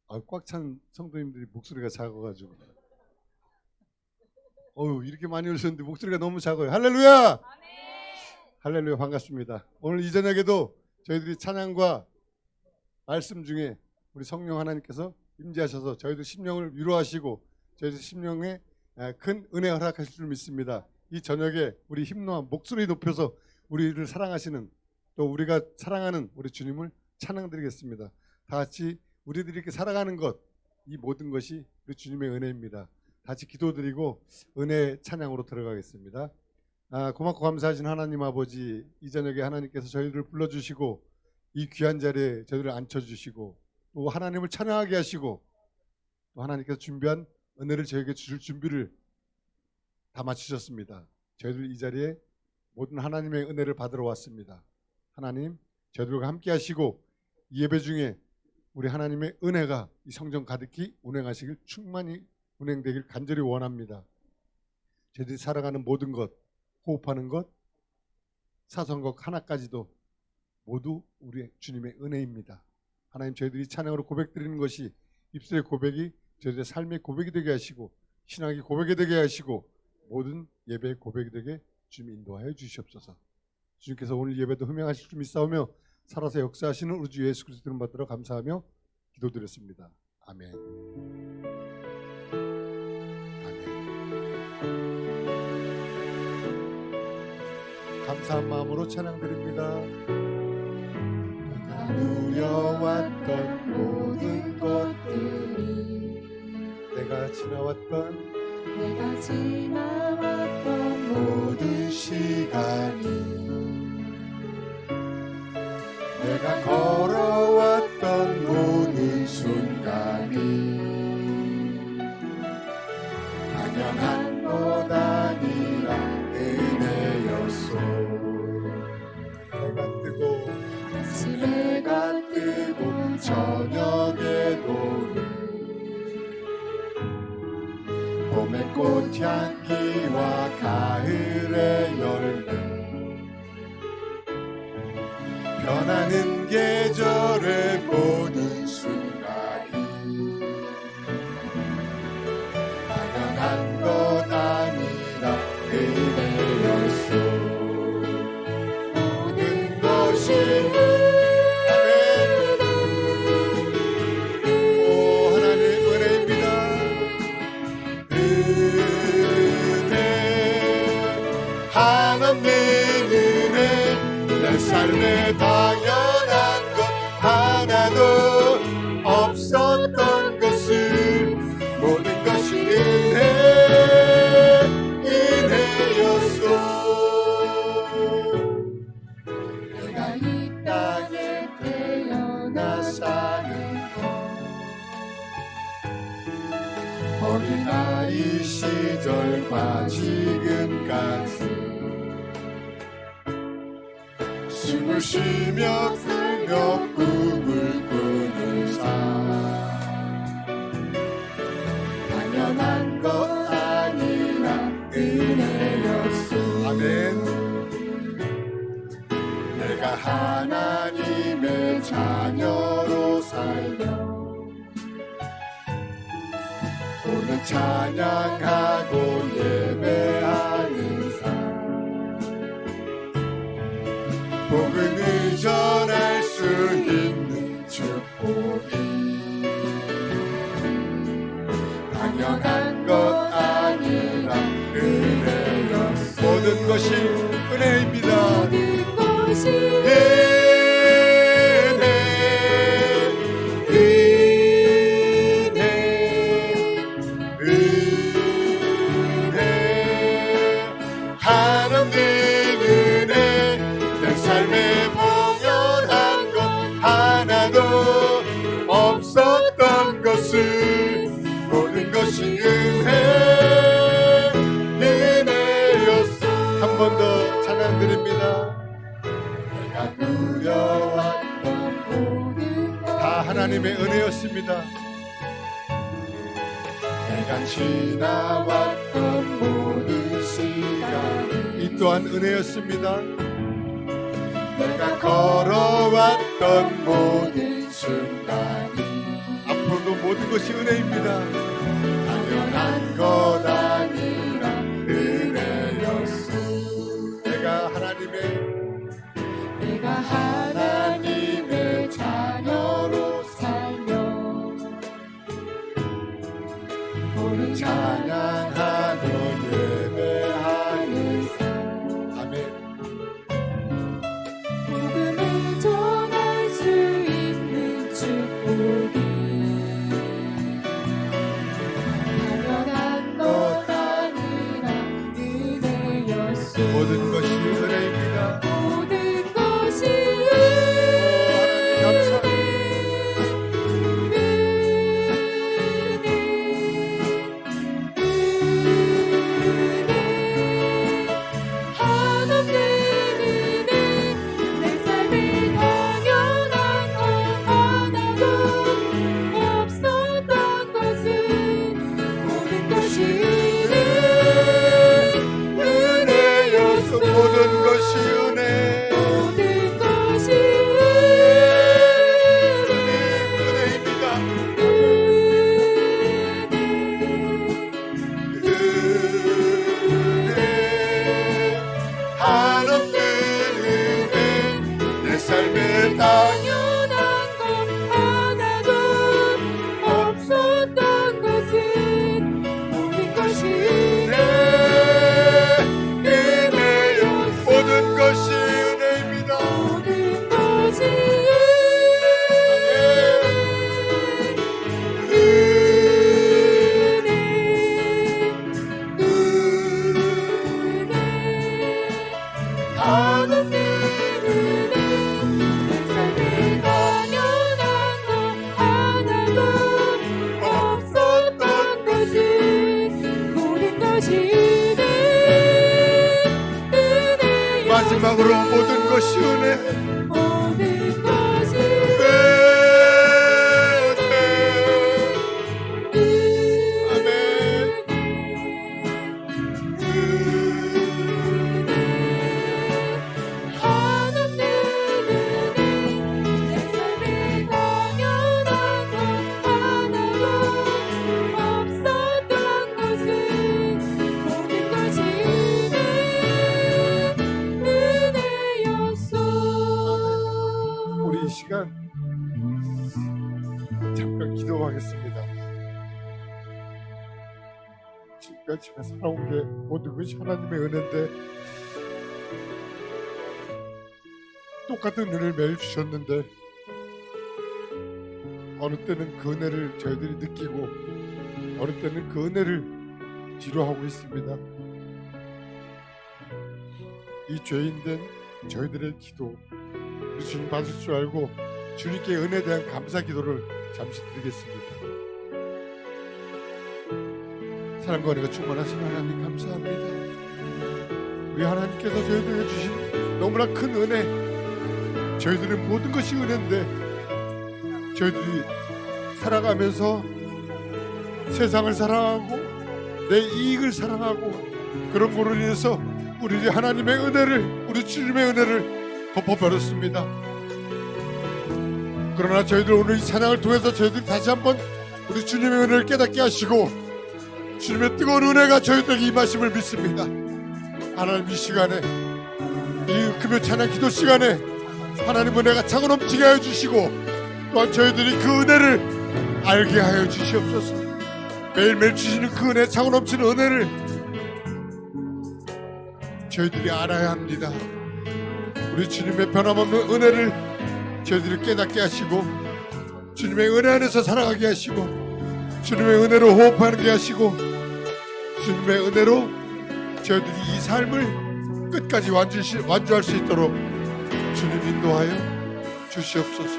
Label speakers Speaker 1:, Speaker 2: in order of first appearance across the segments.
Speaker 1: 꽉 찬 성도님들이 목소리가 작아가지고 이렇게 많이 오셨는데 목소리가 너무 작아요. 할렐루야! 할렐루야, 반갑습니다. 오늘 이 저녁에도 저희들이 찬양과 말씀 중에 우리 성령 하나님께서 임재하셔서 저희들 심령을 위로하시고 저희들 심령에 큰 은혜 허락하실 줄 믿습니다. 이 저녁에 우리 힘과 목소리 높여서 우리를 사랑하시는, 또 우리가 사랑하는 우리 주님을 찬양드리겠습니다. 다 같이 우리들이 이렇게 살아가는 것, 이 모든 것이 우리 주님의 은혜입니다. 다 같이 기도드리고 은혜 찬양으로 들어가겠습니다. 고맙고 감사하신 하나님 아버지, 이 저녁에 하나님께서 저희들을 불러주시고 이 귀한 자리에 저희들을 앉혀주시고 또 하나님을 찬양하게 하시고 또 하나님께서 준비한 은혜를 저에게 주실 준비를 다 마치셨습니다. 저희들 이 자리에 모든 하나님의 은혜를 받으러 왔습니다. 하나님, 저희들과 함께 하시고 이 예배 중에 우리 하나님의 은혜가 이 성전 가득히 운행하시길, 충만히 운행되길 간절히 원합니다. 저희들이 살아가는 모든 것, 호흡하는 것, 사소한 것 하나까지도 모두 우리 주님의 은혜입니다. 하나님, 저희들이 찬양으로 고백드리는 것이 입술의 고백이 저희들의 삶의 고백이 되게 하시고 신앙의 고백이 되게 하시고 모든 예배의 고백이 되게 주님 인도하여 주시옵소서. 주님께서 오늘 예배도 흠양하실 줄 믿사오며 살아서 역사하시는 우리 주 예수 그리스도를 받들어 감사하며 기도드렸습니다. 아멘. 아멘. 감사한 마음으로 찬양드립니다. 내가 누려왔던 모든 것들이, 내가 지나왔던 모든 시간이, 내가 걸어왔던 모든 순간이 당연한 것 아니라 은혜였소. 해가 뜨고 저녁에도 봄의 꽃향기와 가을의 열매, 변하는 계절의 모든 순간이 당연한 것 아니라 은혜였소. 모든 것이 삶에 당연한 것 하나도 없었던 것을, 모든 것이 은혜였소. 내가 이 땅에 태어나 사는 것, 어린아이 시절과 지금까지 숨을 쉬며 살며 꿈을 꾸는 삶, 당연한 것 아니라 은혜였소. 아멘. 내가 하나님의 자녀로 살며 오늘 찬양하고 예배하는 삶, 복음을 전할 수 있는 축복이 당연한 것 아니라 은혜였소. 모든 것이 은혜입니다. 모든 것이 없었던 것을, 모든 것이 은혜였소. 한 번 더 찬양드립니다. 내가 누려왔던 모든 것 다 하나님의 은혜였습니다. 내가 지나왔던 모든 시간, 이 또한 은혜였습니다. 내가 걸어왔던 모든 순간이 앞으로도 모든 것이 은혜입니다. 당연한 것 아니라 은혜였소. 내가 하나님의 자녀로 살며 오늘 찬양하며 예배하는 삶. 아멘.
Speaker 2: 복음을 전할 수 있는 축복이 당연한 것 아니라 은혜였소.
Speaker 1: 모든 것이 은혜입니다.
Speaker 2: 모든 것이
Speaker 1: 마지막으로 모든 것이 은혜.
Speaker 2: 모든 것이
Speaker 1: 시간 잠깐 기도하겠습니다. 지금까지 제가 살아온 게 모든 것이 하나님의 은혜인데 똑같은 은혜를 매일 주셨는데 어느 때는 그 은혜를 저희들이 느끼고 어느 때는 그 은혜를 뒤로하고 있습니다. 이 죄인된 저희들의 기도 주님 받을 줄 알고 주님께 은혜에 대한 감사 기도를 잠시 드리겠습니다. 사랑과 은혜가 충만하신 하나님 감사합니다. 우리 하나님께서 저희들에게 주신 너무나 큰 은혜, 저희들의 모든 것이 은혜인데 저희들이 살아가면서 세상을 사랑하고 내 이익을 사랑하고 그런 거로 인해서 우리 하나님의 은혜를, 우리 주님의 은혜를 덮어버렸습니다. 그러나 저희들 오늘 이 찬양을 통해서 저희들 다시 한번 우리 주님의 은혜를 깨닫게 하시고 주님의 뜨거운 은혜가 저희들에게 임하심을 믿습니다. 하나님 이 시간에 이 금요 찬양 기도 시간에 하나님 은혜가 차고 넘치게 하여 주시고 또한 저희들이 그 은혜를 알게 하여 주시옵소서. 매일매일 주시는 그 은혜, 차고 넘치는 은혜를 저희들이 알아야 합니다. 우리 주님의 변함없는 은혜를 저희들이 깨닫게 하시고 주님의 은혜 안에서 살아가게 하시고 주님의 은혜로 호흡하는 게 하시고 주님의 은혜로 저희들이 이 삶을 끝까지 완주할 수 있도록 주님 인도하여 주시옵소서.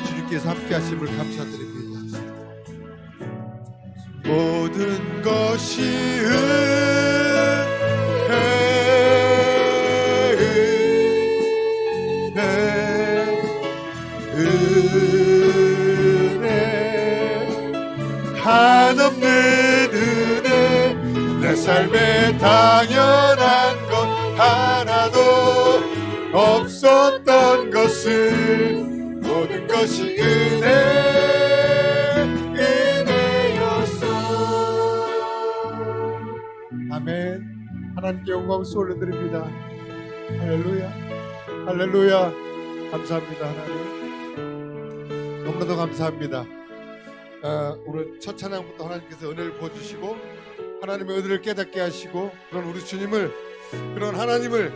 Speaker 1: 주님께서 함께 하심을 감사드립니다. 모든 것이 한없는 은혜 내 삶에 당연한 것 하나도 없었던 것을 모든 것이 은혜 하나님께 영광 올려드립니다. 할렐루야, 할렐루야. 감사합니다. 하나님 너무나도 감사합니다. 오늘 첫 찬양부터 하나님께서 은혜를 부어주시고 하나님의 은혜를 깨닫게 하시고 그런 우리 주님을, 그런 하나님을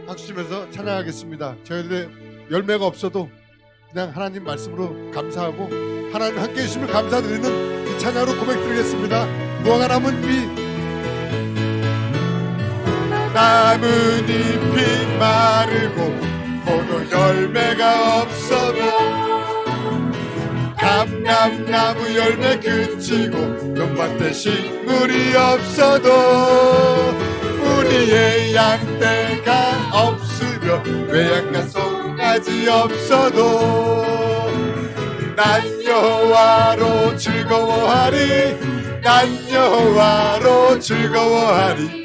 Speaker 1: 박수치면서 찬양하겠습니다. 저희들의 열매가 없어도 그냥 하나님 말씀으로 감사하고 하나님 함께 해주심을 감사드리는 이 찬양으로 고백드리겠습니다. 무화과 나뭇잎, 나뭇잎이 마르고 포도 열매가 없어도 감람나무 열매 그치고 논밭에 식물이 없어도 우리의 양떼가 없으며 외양간 송아지 없어도 난 여호와로 즐거워하리, 난 여호와로 즐거워하리.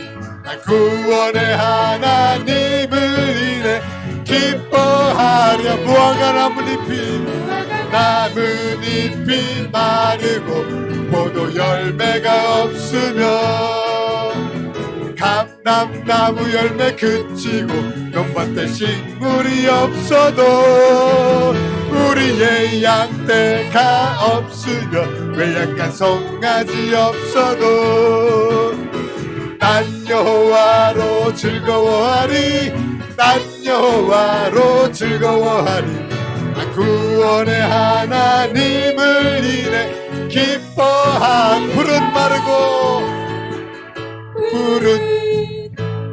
Speaker 1: 난 구원의 하나님을 인해 기뻐하랴. 무화과 나뭇잎이 마르고 포도 열매가 없으며 감람나무 열매 그치고 논밭에 식물이 없어도 우리의 양떼가 없으며 외양간 송아지 없어도 난 여호와로 즐거워하리, 난 여호와로 즐거워하리. 난 구원의 하나님을 인해 기뻐한 푸른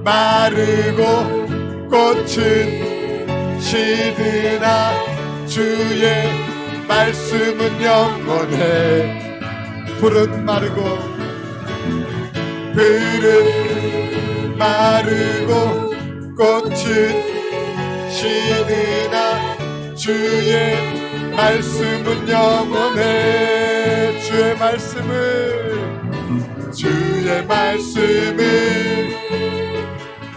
Speaker 1: 마르고 꽃은 시드나 주의 말씀은 영원해. 푸른 마르고 꽃은 시드나 주의 말씀은 영원해. 주의 말씀을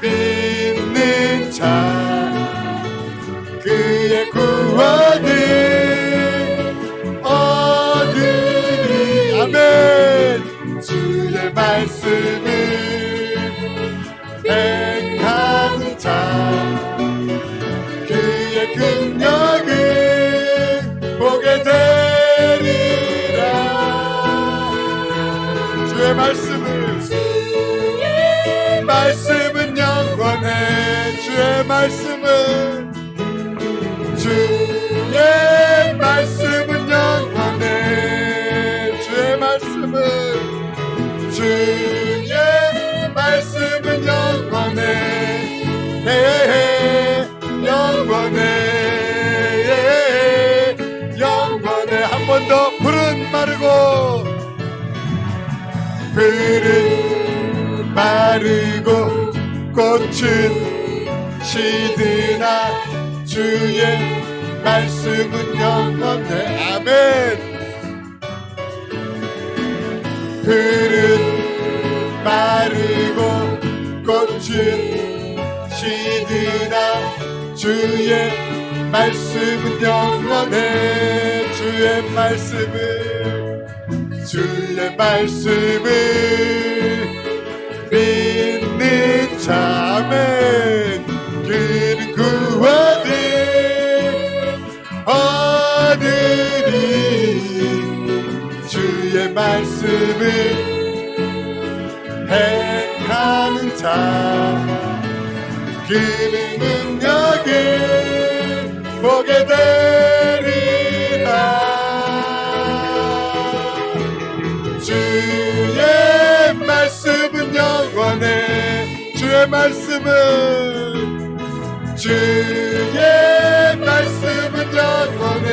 Speaker 1: 믿는 자 그의 구원을 얻으리. 아멘. 주의 말씀을 행하는 자 그의 긍휼을 보게 되리라. 주의 말씀은 영원해. 주의 말씀은 영원해. 주의 말씀은 영원해. 영원해. 한 번 더. 푸른 마르고 꽃은 시드나 주의 말씀은 영원해. 아멘. 마르고 꽃은 시드나 주의 말씀은 영원해. 주의 말씀을 믿는 자. 아멘. 그는 구원을 얻으리. 주의 말씀을 행하는 자 그는 능력을 보게 되리라. 주의 말씀은 영원해. 주의 말씀은 영원해.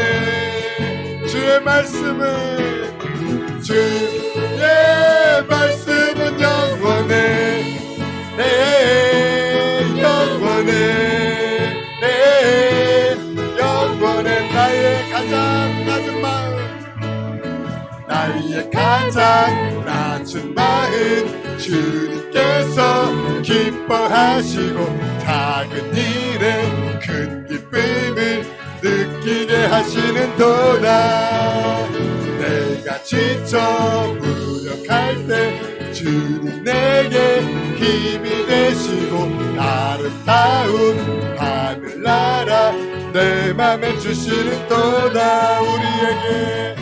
Speaker 1: 주의 말씀은 영원해. 영원해. 나의 가장 낮은 마음 주님께서 기뻐하시고 작은 일에 큰 기쁨을 느끼게 하시는도다. 내가 지쳐 무력할 때 주님 내게 힘이 되시고 아름다운 하늘나라 내 맘에 주시는 또다 우리에게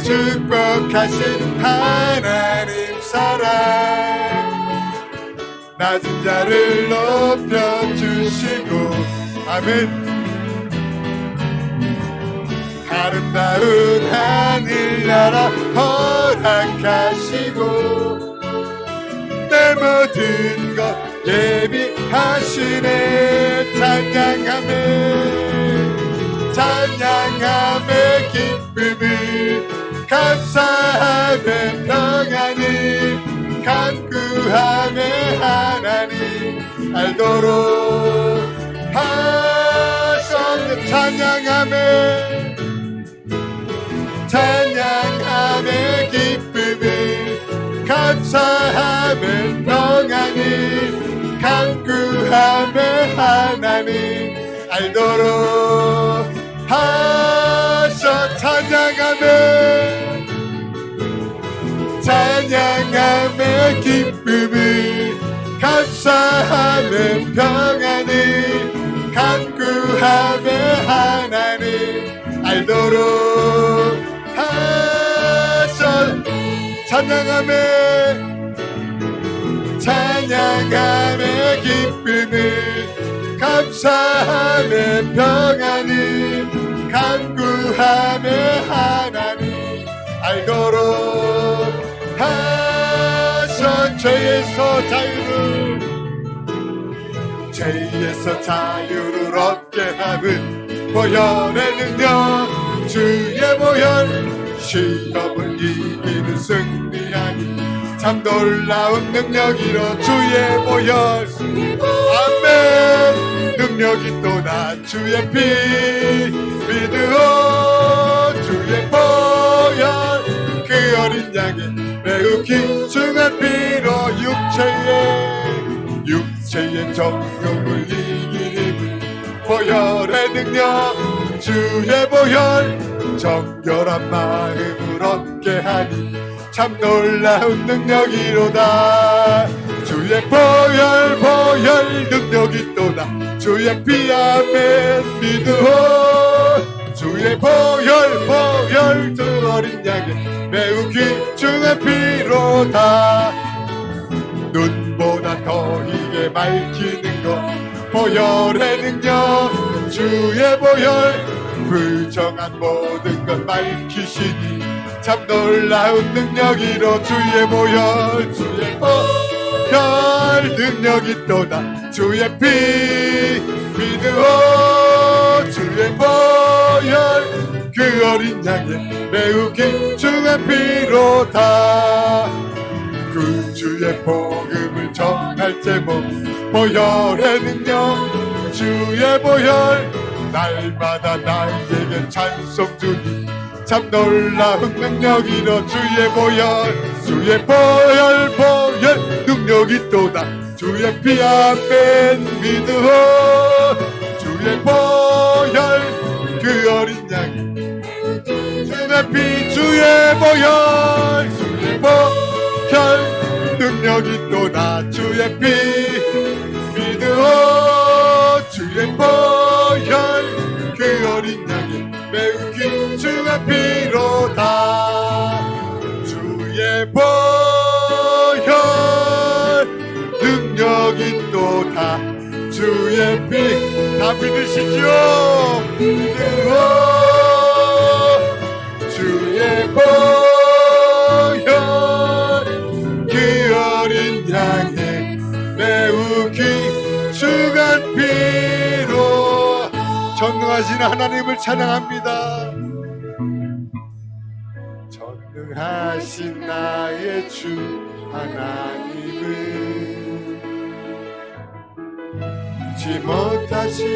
Speaker 1: 축복하신 하나님 사랑 낮은 자를 높여주시고 아멘 아름다운 하늘나라 허락하시고 내 모든 것 예비하시네 찬양함의 기쁨을 감사함의 평안을 간구함의 하나님 알도록 하셨네 찬양함의 기쁨을 감사함의 평안을 간구함의 하나님 알도록 하셔 찬양함의 기쁨을 감사함의 평안을 간구함의 하나님 알도록 하셔 찬양함의 기쁨을 감사함의 평안을 간구함의 하나님 알도록 하셔 죄에서 자유를 얻게 함은 보혈의 능력 주의 보혈 시험을 이기는 승리하니 참 놀라운 능력이로 주의 보혈 아멘 능력이 또다 주의 피 믿으오 주의 보혈 그 어린 양의 매우 귀중한 피로 육체의 정욕을 이긴 힘을 보혈의 능력 주의 보혈 정결한 마음을 얻게 하니 참 놀라운 능력이로다 주의 보혈 능력이 또다 주의 피 아멘 믿으오 주의 보혈 그 어린 양의 매우 귀중한 피로다 눈보다 더 이게 밝히는 것 보혈의 능력 주의 보혈 불정한 모든 것 밝히시니 참 놀라운 능력이로 주의 보혈 능력이 또다 주의 피 믿으오 주의 보혈 그 어린 양의 매우 귀중한 피로다 그 주의 복음을 전할 제목 보혈의 능력 주의 보혈 날마다 나에게 찬송 주니 참 놀라운 능력이로 주의 보혈 능력이 또다 주의 피 아멘 믿으오 주의 보혈 그 어린 양이 주의 피 주의 보혈 능력이 또다 주의 피 믿으오 주의 보혈 그 어린 양이 매우 귀중한 피로다 주의 보혈 능력이 또다 주의 피 다 믿으시죠 믿으오 주의 보혈 그 어린 양의 매우 귀중한 피로 전능하신 하나님을 찬양합니다 전능하신 나의 주 하나님을 잊지 못하실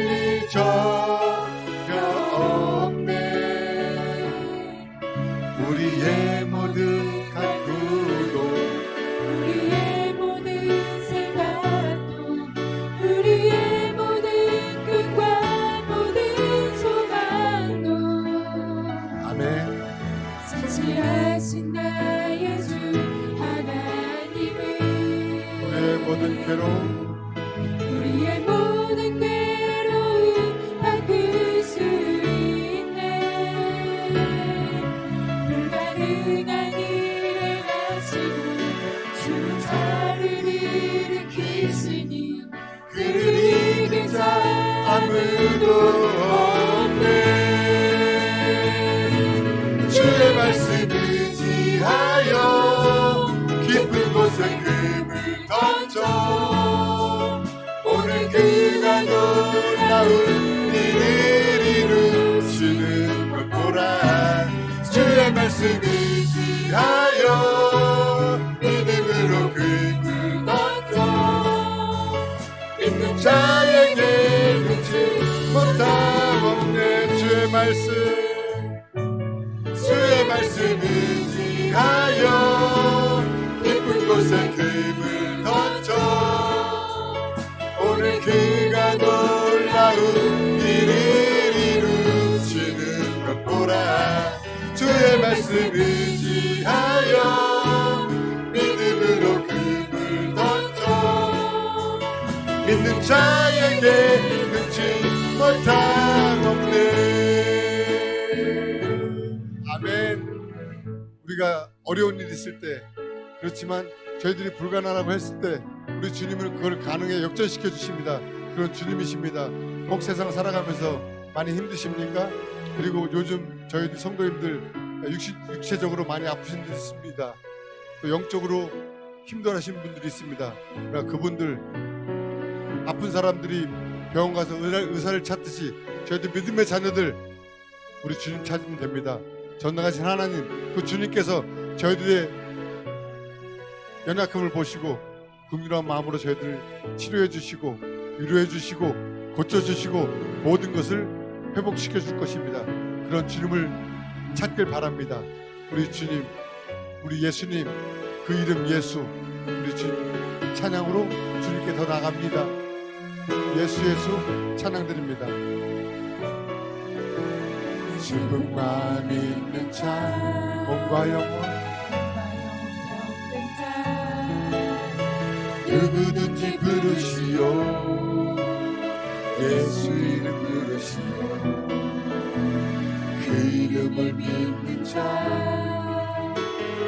Speaker 1: 리 전혀 없네 우리의 모든 간구도
Speaker 2: 우리의 모든 생각도 우리의 모든 꿈과 모든 소망도
Speaker 1: 아멘
Speaker 2: 전지하신 나의 주
Speaker 1: 모든 괴로움
Speaker 2: 우리의 모든 괴로움 바꿀 수 있네. 불가능한 일을 하시고 죽은 자를 일으키시니 그를 이길 자
Speaker 1: 아무도 없네. 주의 말씀 의지하여 깊은 곳에 금을 던져 오늘 그가 놀라운 일을 이루시는 걸 보라. 주의 말씀 의지하여 믿음으로 금을 던져 믿는 자에게 눈치 못함 없네. 주의 말씀 의지하여 깊은 곳에 금을 던져 오늘 그가 놀라운 일을 이루시는 것 보라. 주의 말씀 의지하여 믿음으로 금을 던져 믿는 자에게 눈치 못함 없네. 아멘. 우리가 어려운 일 있을 때 그렇지만 저희들이 불가능하다고 했을 때 우리 주님은 그걸 가능에 역전시켜 주십니다. 그런 주님이십니다. 혹 세상 살아가면서 많이 힘드십니까? 그리고 요즘 저희들 성도님들 육체적으로 많이 아프신 분들 있습니다. 또 영적으로 힘들어하시는 분들이 있습니다. 그러니까 그분들 아픈 사람들이 병원 가서 의사를 찾듯이 저희들 믿음의 자녀들 우리 주님 찾으면 됩니다. 전능하신 하나님 그 주님께서 저희들의 연약함을 보시고 긍휼한 마음으로 저희들을 치료해 주시고 위로해 주시고 고쳐 주시고 모든 것을 회복시켜 줄 것입니다. 그런 주님을 찾길 바랍니다. 우리 주님, 우리 예수님, 그 이름 예수, 우리 주님 찬양으로 주님께 더 나갑니다. 예수 찬양드립니다. 죽음만 있는 자 몸과 영혼 누구든지 부르시오. 예수 이름 부르시오. 그 이름을 믿는 자,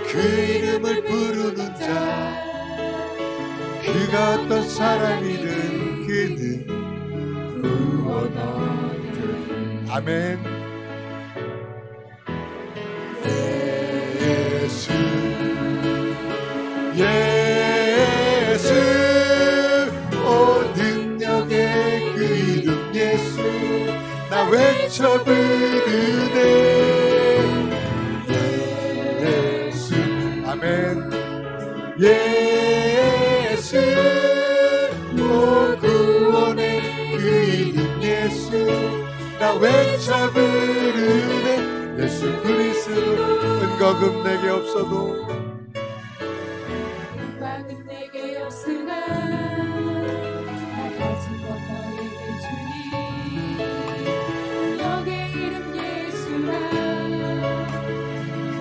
Speaker 1: 그 이름을 부르는 자, 그가 어떤 사람이든 그는 구원하리라. 아멘. 예수 오 능력의 그 이름 예수 나 외쳐 부르네. 예수 아멘. 예수 오 구원의 그 이름 예수 나 외쳐 부르네. 예수 그리스도 은거금 내게 없어도
Speaker 2: 은박은 내게 없으나 나 가진 것 너에게 주니 너의 이름 예수라.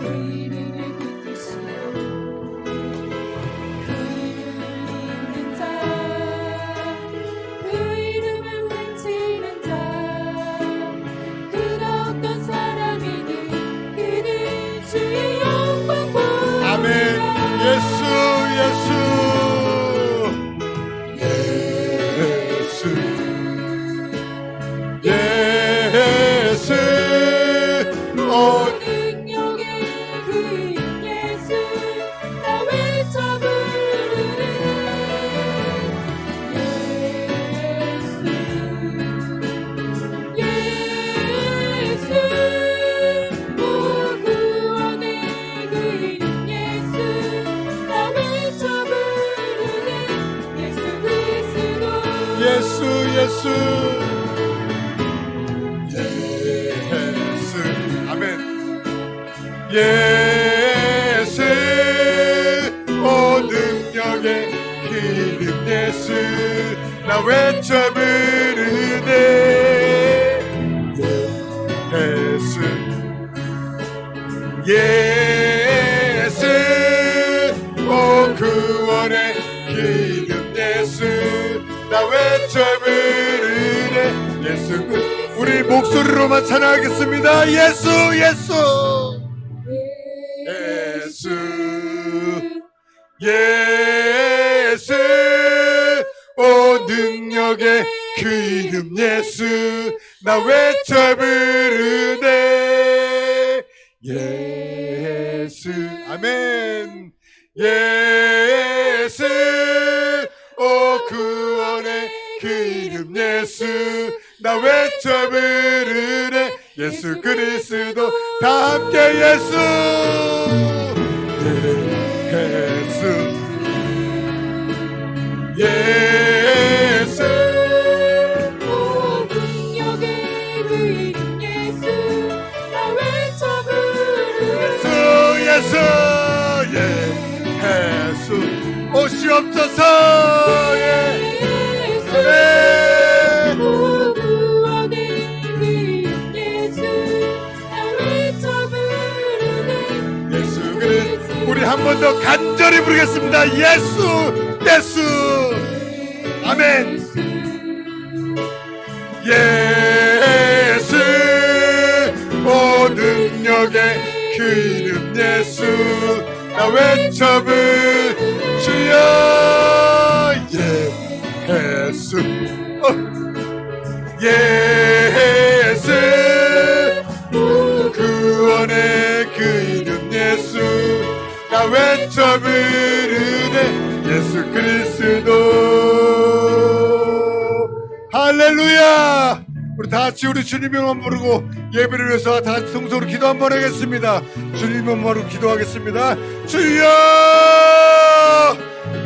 Speaker 2: 그 이름을 붙드시오. 그 이름을 믿는 자, 그 이름을 외치는 자, 그가 어떤 사람이든 그는 주의 영광 보라.
Speaker 1: 아멘. 예수 오
Speaker 2: 능력의 그 이름 예수 나 외쳐 부르네. 예수 오 구원의 그 이름 예수 나 외쳐 부르네. 예수 그리스도
Speaker 1: 예수 아멘. 예수 오 능력의 그 이름 예수 나 외쳐 부르네. 예수 오 구원의 그 이름 외쳐 부르네. 예수 우리 목소리로만 찬양하겠습니다. 예수 예수 예수 예수 오 능력의 그 이름 예수 나 외쳐 부르네. 예수 아멘. 예수 오 구원의 그 이름 예수 나 외쳐 부르네. 예수 그리스도 다 함께 예수 예수 예수
Speaker 2: 오 능력의 그 이름 예수 나 외쳐 부르네.
Speaker 1: 예수 예수 오시옵소서.
Speaker 2: 예수
Speaker 1: 네.
Speaker 2: 오 구원의 그 이름 예수 나 외쳐 부르네.
Speaker 1: 예수 그리스도 우리 한 번 더 간절히 부르겠습니다. 예수 예수 아멘. 예수 오 능력의 그 이름 예수 나 외쳐 부르시여. 예수 예수 구원의 그 이름 예수 나 외쳐 부르네. 예수 그리스도 할렐루야. 우리 다 같이 우리 주님만 부르고 예배를 위해서 다 같이 통성으로 기도 한번 하겠습니다. 주님만 부르고 기도하겠습니다. 주여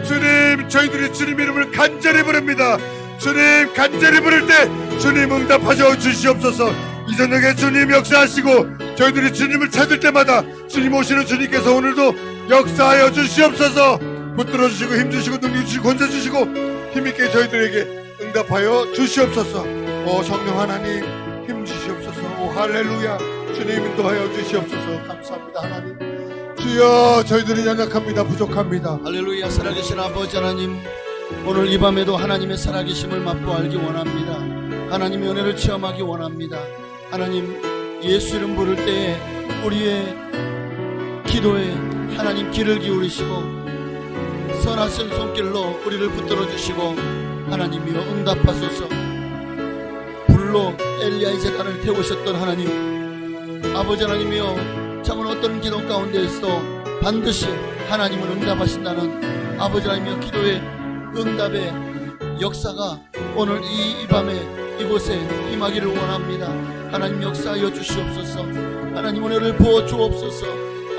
Speaker 1: 주님 저희들이 주님 이름을 간절히 부릅니다. 주님 간절히 부를 때 주님 응답하셔 주시옵소서. 이 저녁에 주님 역사하시고 저희들이 주님을 찾을 때마다 주님 오시는 주님께서 오늘도 역사하여 주시옵소서. 붙들어 주시고 힘주시고 능력 주시고 권세 주시고 힘있게 저희들에게 응답하여 주시옵소서. 오 성령 하나님 힘 주시옵소서. 오 할렐루야 주님 인도하여 주시옵소서. 감사합니다 하나님. 주여 저희들이 연약합니다. 부족합니다.
Speaker 3: 할렐루야. 살아계신 아버지 하나님, 오늘 이 밤에도 하나님의 살아계심을 맛보 알기 원합니다. 하나님의 은혜를 체험하기 원합니다. 하나님 예수 이름 부를 때에 우리의 기도에 하나님 귀를 기울이시고 선하신 손길로 우리를 붙들어 주시고 하나님이여 응답하소서. 불로 엘리야의 제단을 태우셨던 하나님 아버지 하나님이여 참은 어떤 기도 가운데에서도 반드시 하나님은 응답하신다는 아버지 하나님이여 기도의 응답의 역사가 오늘 이 밤에 이곳에 임하기를 원합니다. 하나님 역사하여 주시옵소서. 하나님 은혜를 부어 주옵소서.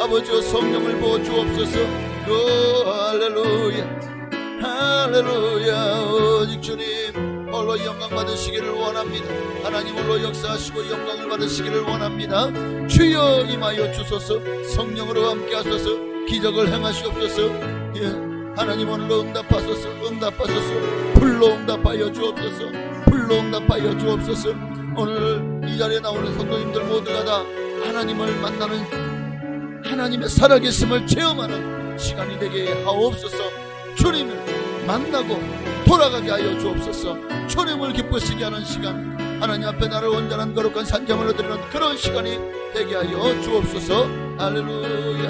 Speaker 3: 아버지여 성령을 부어 주옵소서. 오 할렐루야 할렐루야. 오직 주님 홀로 영광 받으시기를 원합니다. 하나님 홀로 역사하시고 영광을 받으시기를 원합니다. 주여 임하여 주소서. 성령으로 함께 하소서. 기적을 행하시옵소서. 예. 하나님 오늘로 응답하소서. 응답하소서. 불로 응답하여 주옵소서. 불로 응답하여 주옵소서. 오늘 이 자리에 나오는 성도님들 모두가 다 하나님을 만나는 하나님의 살아계심을 체험하는 시간이 되게 하옵소서. 주님을 만나고 돌아가게 하여 주옵소서. 주님을 기쁘시게 하는 시간, 하나님 앞에 나를 온전한 거룩한 산자물로 드리는 그런 시간이 되게 하여 주옵소서. 할렐루야.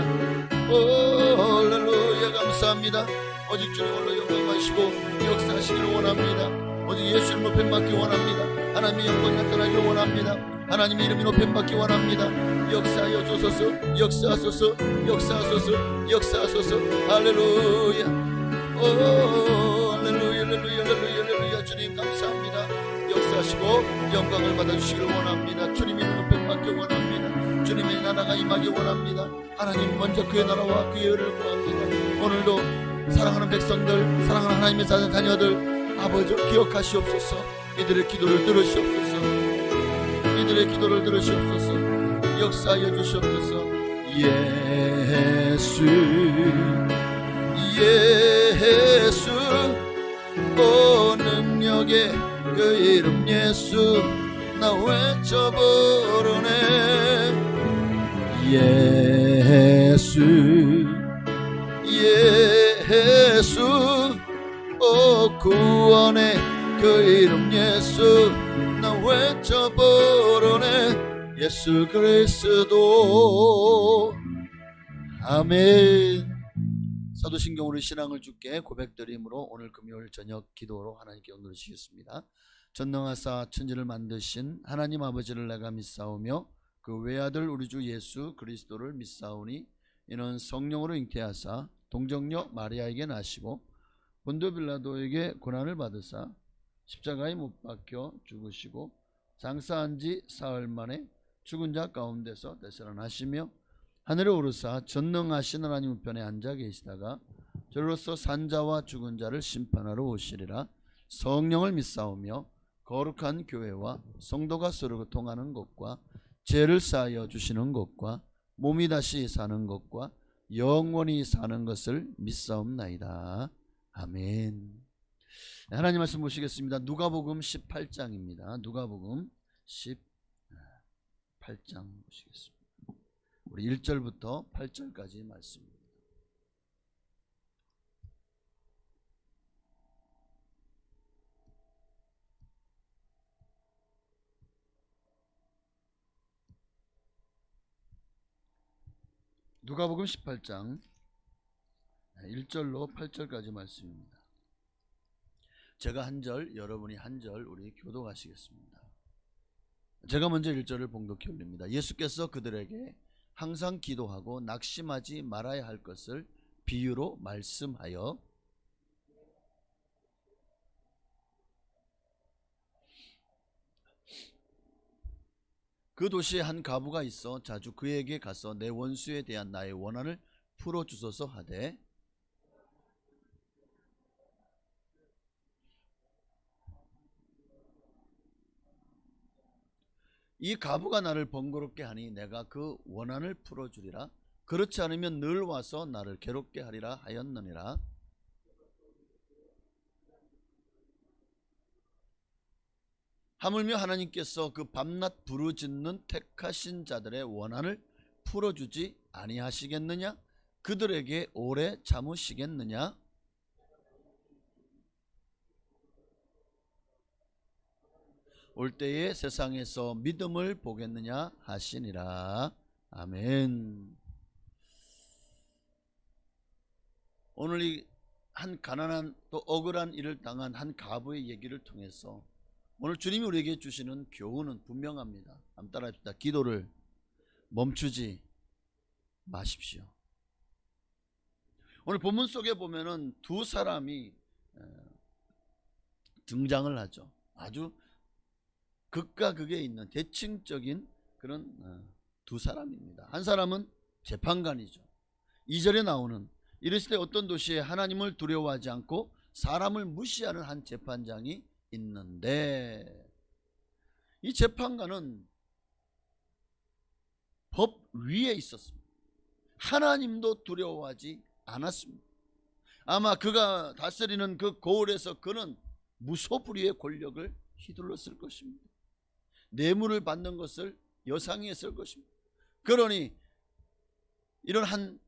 Speaker 3: 오 할렐루야. 감사합니다. 오직 주님 홀로 영광하시고 역사하시기를 원합니다. 오직 예수 이름 높임 받기 원합니다. 하나님의 영광이 나타나기를 원합니다. 하나님의 이름이 높임 받기 원합니다. 역사하여 주소서. 역사하소서. 역사하소서. 역사하소서. 할렐루야. 오 할렐루야 할렐루야 할렐루야 할렐루야. 주님 감사합니다. 역사하시고 영광을 받아주시기를 원합니다. 주님의 이름 높임 받기 원합니다. 주님의 나라가 임하기 원합니다. 하나님 먼저 그의 나라와 그의 의를 구합니다. 오늘도 사랑하는 백성들, 사랑하는 하나님의 자녀들 아버지 기억하시옵소서. 이들의 기도를 들으시옵소서. 이들의 기도를 들으시옵소서. 역사하여 주시옵소서. 예수 예수 오 능력의 그 이름 예수 나 외쳐 부르네. 예수 예수 오 구원의 그 예수 그리스도. 아멘. 사도신경 우리 신앙을 주께 고백드림으로 오늘 금요일 저녁 기도로 하나님께 영광드리시겠습니다. 전능하사 천지를 만드신 하나님 아버지를 내가 믿사오며 그 외아들 우리 주 예수 그리스도를 믿사오니 이는 성령으로 잉태하사 동정녀 마리아에게 나시고 본도 빌라도에게 고난을 받으사 십자가에 못 박혀 죽으시고 장사한 지 사흘 만에 죽은 자 가운데서 되살아나시며 하늘에 오르사 전능하신 하나님 우편에 앉아 계시다가 저로서 산자와 죽은 자를 심판하러 오시리라. 성령을 믿사오며 거룩한 교회와 성도가 서로 통하는 것과 죄를 사하여 주시는 것과 몸이 다시 사는 것과 영원히 사는 것을 믿사옵나이다. 아멘. 하나님 말씀 보시겠습니다. 누가복음 18장입니다. 누가복음 18장 보시겠습니다. 우리 1절부터 8절까지 말씀입니다. 누가복음 18장 1절로 8절까지 말씀입니다. 제가 한 절, 여러분이 한 절 우리 교독하시겠습니다. 제가 먼저 1절을 봉독해 올립니다. 예수께서 그들에게 항상 기도하고 낙심하지 말아야 할 것을 비유로 말씀하여 그 도시에 한 과부가 있어 자주 그에게 가서 내 원수에 대한 나의 원한을 풀어주소서 하되 이 과부가 나를 번거롭게 하니 내가 그 원한을 풀어주리라. 그렇지 않으면 늘 와서 나를 괴롭게 하리라 하였느니라. 하물며 하나님께서 그 밤낮 부르짖는 택하신 자들의 원한을 풀어주지 아니하시겠느냐? 그들에게 오래 참으시겠느냐? 올 때에 세상에서 믿음을 보겠느냐 하시니라. 아멘. 오늘 이 한 가난한 또 억울한 일을 당한 한 과부의 얘기를 통해서 오늘 주님이 우리에게 주시는 교훈은 분명합니다. 한번 따라합시다. 기도를 멈추지 마십시오. 오늘 본문 속에 보면은 두 사람이 등장을 하죠. 아주 극과 극에 있는 대칭적인 그런 두 사람입니다. 한 사람은 재판관이죠. 2절에 나오는 이르시되 어떤 도시에 하나님을 두려워하지 않고 사람을 무시하는 한 재판장이 있는데 이 재판관은 법 위에 있었습니다. 하나님도 두려워하지 않았습니다. 아마 그가 다스리는 그 고을에서 그는 무소불위의 권력을 휘둘렀을 것입니다. 뇌물을 받는 것을 여상히 했을 것입니다. 그러니 이런 한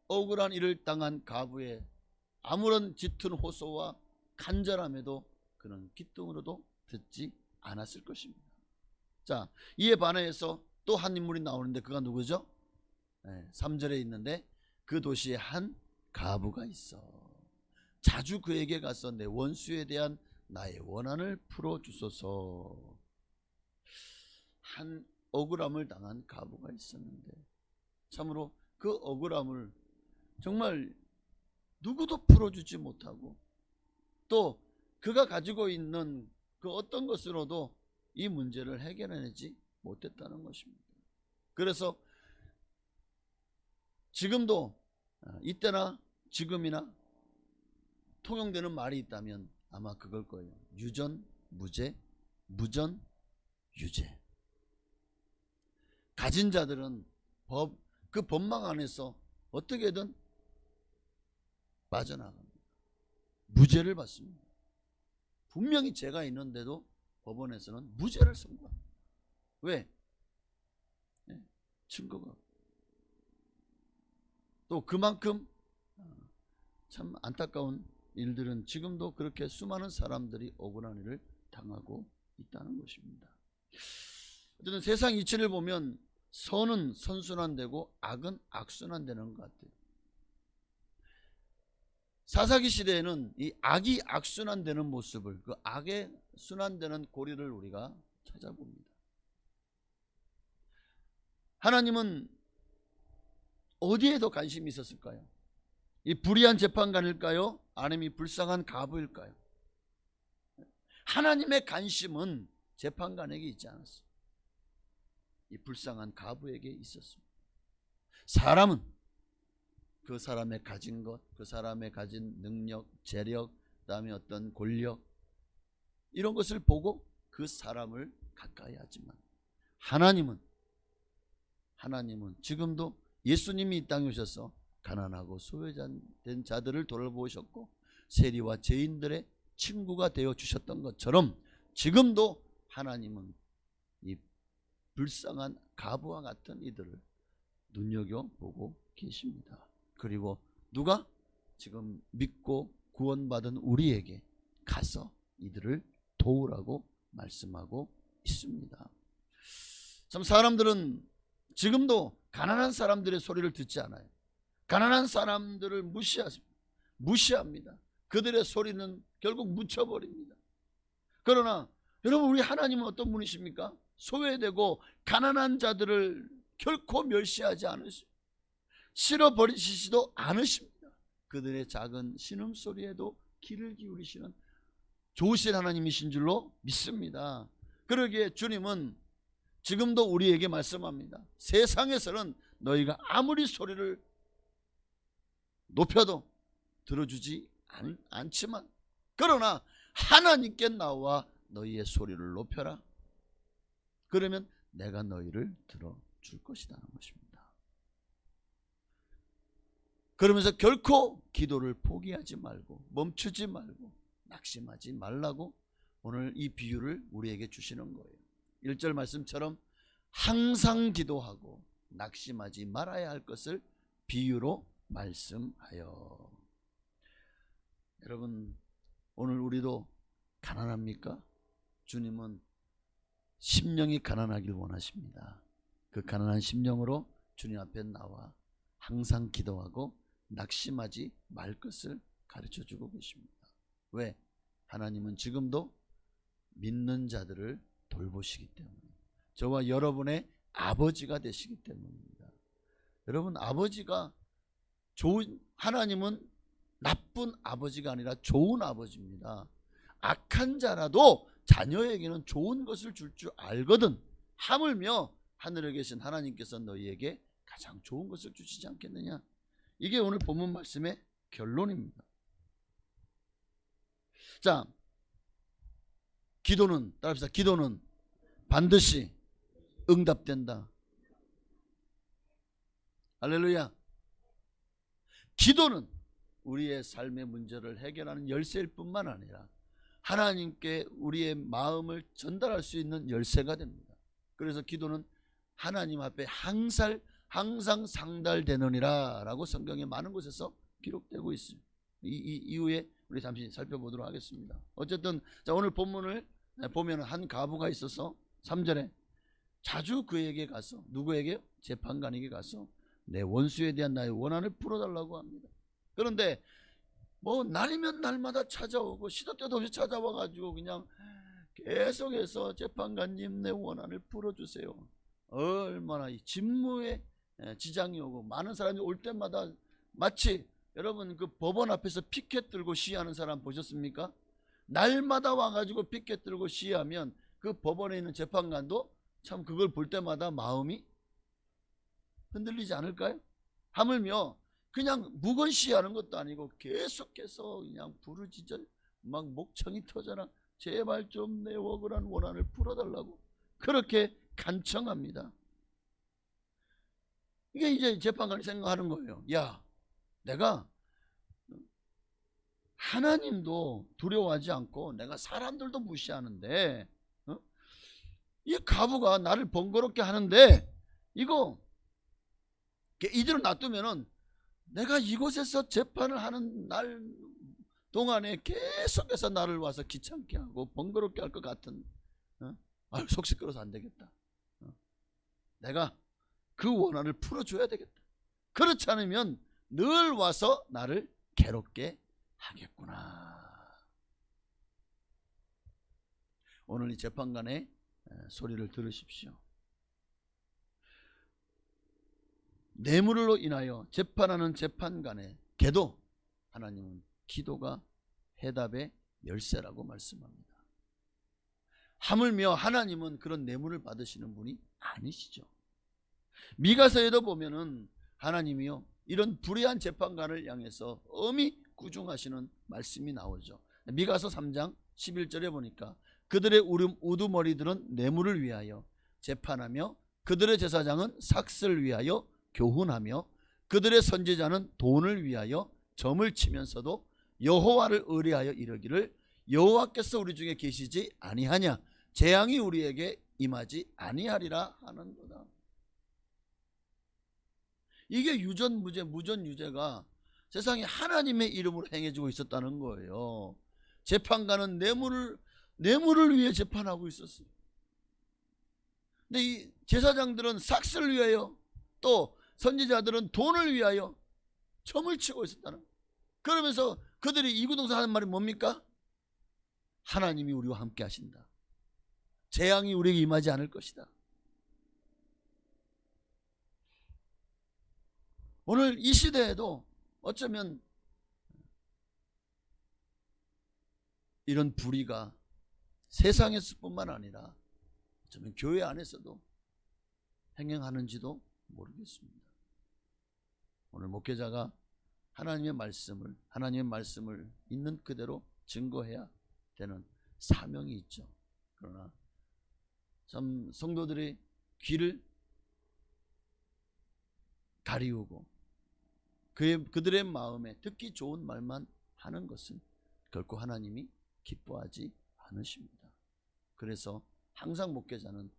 Speaker 3: 억울한 일을 당한 과부의 아무런 짙은 호소와 간절함에도 그는 귀뚱으로도 듣지 않았을 것입니다. 자, 이에 반해서 또 한 인물이 나오는데 그가 누구죠? 3절에 있는데 그 도시에 한 과부가 있어. 자주 그에게 가서 내 원수에 대한 나의 원한을 풀어주소서. 한 억울함을 당한 과부가 있었는데 참으로 그 억울함을 정말 누구도 풀어주지 못하고 또 그가 가지고 있는 그 어떤 것으로도 이 문제를 해결해내지 못했다는 것입니다. 그래서 지금도 이때나 지금이나 통용되는 말이 있다면 아마 그걸 거예요. 유전, 무죄, 무전, 유죄. 가진 자들은 그 법망 안에서 어떻게든 빠져나갑니다. 무죄를 받습니다. 분명히 죄가 있는데도 법원에서는 무죄를 선고합니다. 왜? 증거가. 또 그만큼 참 안타까운 일들은 지금도 그렇게 수많은 사람들이 억울한 일을 당하고 있다는 것입니다. 어쨌든 세상 이치를 보면 선은 선순환되고 악은 악순환되는 것 같아요. 사사기 시대에는 이 악이 악순환되는 모습을, 그 악의 순환되는 고리를 우리가 찾아봅니다. 하나님은 어디에도 관심이 있었을까요? 이 불의한 재판관일까요? 아니면 이 불쌍한 가부일까요? 하나님의 관심은 재판관에게 있지 않았어요. 이 불쌍한 가부에게 있었습니다. 사람은 그 사람의 가진 것, 그 사람의 가진 능력, 재력, 그다음에 어떤 권력, 이런 것을 보고 그 사람을 가까이 하지만 하나님은 지금도 예수님이 이 땅에 오셔서 가난하고 소외된 자들을 돌보셨고 세리와 죄인들의 친구가 되어 주셨던 것처럼 지금도 하나님은 이 불쌍한 가부와 같은 이들을 눈여겨보고 계십니다. 그리고 누가 지금 믿고 구원받은 우리에게 가서 이들을 도우라고 말씀하고 있습니다. 참 사람들은 지금도 가난한 사람들의 소리를 듣지 않아요. 가난한 사람들을 무시합니다. 그들의 소리는 결국 묻혀버립니다. 그러나 여러분, 우리 하나님은 어떤 분이십니까? 소외되고 가난한 자들을 결코 멸시하지 않으시고 싫어버리시지도 않으십니다. 그들의 작은 신음소리에도 귀를 기울이시는 좋으신 하나님이신 줄로 믿습니다. 그러기에 주님은 지금도 우리에게 말씀합니다. 세상에서는 너희가 아무리 소리를 높여도 들어주지 않지만 그러나 하나님께 나와 너희의 소리를 높여라. 그러면 내가 너희를 들어줄 것이라는 것입니다. 그러면서 결코 기도를 포기하지 말고 멈추지 말고 낙심하지 말라고 오늘 이 비유를 우리에게 주시는 거예요. 1절 말씀처럼 항상 기도하고 낙심하지 말아야 할 것을 비유로 말씀하여. 여러분, 오늘 우리도 가난합니까? 주님은 심령이 가난하길 원하십니다. 그 가난한 심령으로 주님 앞에 나와 항상 기도하고 낙심하지 말 것을 가르쳐주고 계십니다. 왜? 하나님은 지금도 믿는 자들을 돌보시기 때문에, 저와 여러분의 아버지가 되시기 때문입니다. 여러분, 아버지가 하나님은 나쁜 아버지가 아니라 좋은 아버지입니다. 악한 자라도 자녀에게는 좋은 것을 줄 줄 알거든. 하물며 하늘에 계신 하나님께서 너희에게 가장 좋은 것을 주시지 않겠느냐. 이게 오늘 본문 말씀의 결론입니다. 자, 기도는, 따라합시다. 기도는 반드시 응답된다. 할렐루야. 기도는 우리의 삶의 문제를 해결하는 열쇠일 뿐만 아니라 하나님께 우리의 마음을 전달할 수 있는 열쇠가 됩니다. 그래서 기도는 하나님 앞에 항상 상달되느니라 라고 성경에 많은 곳에서 기록되고 있어요. 이 이후에 우리 잠시 살펴보도록 하겠습니다. 어쨌든 자, 오늘 본문을 보면 한 가부가 있어서 3절에 자주 그에게 가서, 누구에게? 재판관에게 가서 내 원수에 대한 나의 원한을 풀어달라고 합니다. 그런데 뭐 날이면 날마다 찾아오고 시도 때도 없이 찾아와가지고 그냥 계속해서 재판관님 내 원한을 풀어주세요. 얼마나 이 직무에 지장이 오고 많은 사람이 올 때마다 마치 여러분 그 법원 앞에서 피켓 들고 시위하는 사람 보셨습니까? 날마다 와가지고 피켓 들고 시위하면 그 법원에 있는 재판관도 참 그걸 볼 때마다 마음이 흔들리지 않을까요? 하물며 그냥 묵은 시위하는 것도 아니고 계속해서 그냥 부르짖어 막 목청이 터져라. 제발 좀 내 억울한 원한을 풀어달라고 그렇게 간청합니다. 이게 이제 재판관이 생각하는 거예요. 야, 내가 하나님도 두려워하지 않고 내가 사람들도 무시하는데 이 가부가 나를 번거롭게 하는데 이거 이대로 놔두면은 내가 이곳에서 재판을 하는 날 동안에 계속해서 나를 와서 귀찮게 하고 번거롭게 할 것 같은 속 시끄러워서 안 되겠다. 내가 그 원한을 풀어줘야 되겠다. 그렇지 않으면 늘 와서 나를 괴롭게 하겠구나. 오늘 이 재판관의 소리를 들으십시오. 뇌물로 인하여 재판하는 재판관에게도 하나님은 기도가 해답의 열쇠라고 말씀합니다. 하물며 하나님은 그런 뇌물을 받으시는 분이 아니시죠. 미가서에도 보면은 하나님이요 이런 불의한 재판관을 향해서 엄히 꾸중하시는 말씀이 나오죠. 미가서 3장 11절에 보니까 그들의 우두머리들은 뇌물을 위하여 재판하며 그들의 제사장은 삭슬을 위하여 교훈하며 그들의 선지자는 돈을 위하여 점을 치면서도 여호와를 의뢰하여 이르기를 여호와께서 우리 중에 계시지 아니하냐 재앙이 우리에게 임하지 아니하리라 하는도다. 이게 유전무죄 무전유죄가 세상에 하나님의 이름으로 행해지고 있었다는 거예요. 재판관은 뇌물을 위해 재판하고 있었어요. 근데 이 제사장들은 삭스를 위하여 또 선지자들은 돈을 위하여 점을 치고 있었다는 거예요. 그러면서 그들이 이구동성 하는 말이 뭡니까? 하나님이 우리와 함께 하신다. 재앙이 우리에게 임하지 않을 것이다. 오늘 이 시대에도 어쩌면 이런 불의가 세상에서뿐만 아니라 어쩌면 교회 안에서도 행행하는지도 모르겠습니다. 오늘 목회자가 하나님의 말씀을 있는 그대로 증거해야 되는 사명이 있죠. 그러나 참 성도들의 귀를 가리우고 그들의 마음에 듣기 좋은 말만 하는 것은 결코 하나님이 기뻐하지 않으십니다. 그래서 항상 목회자는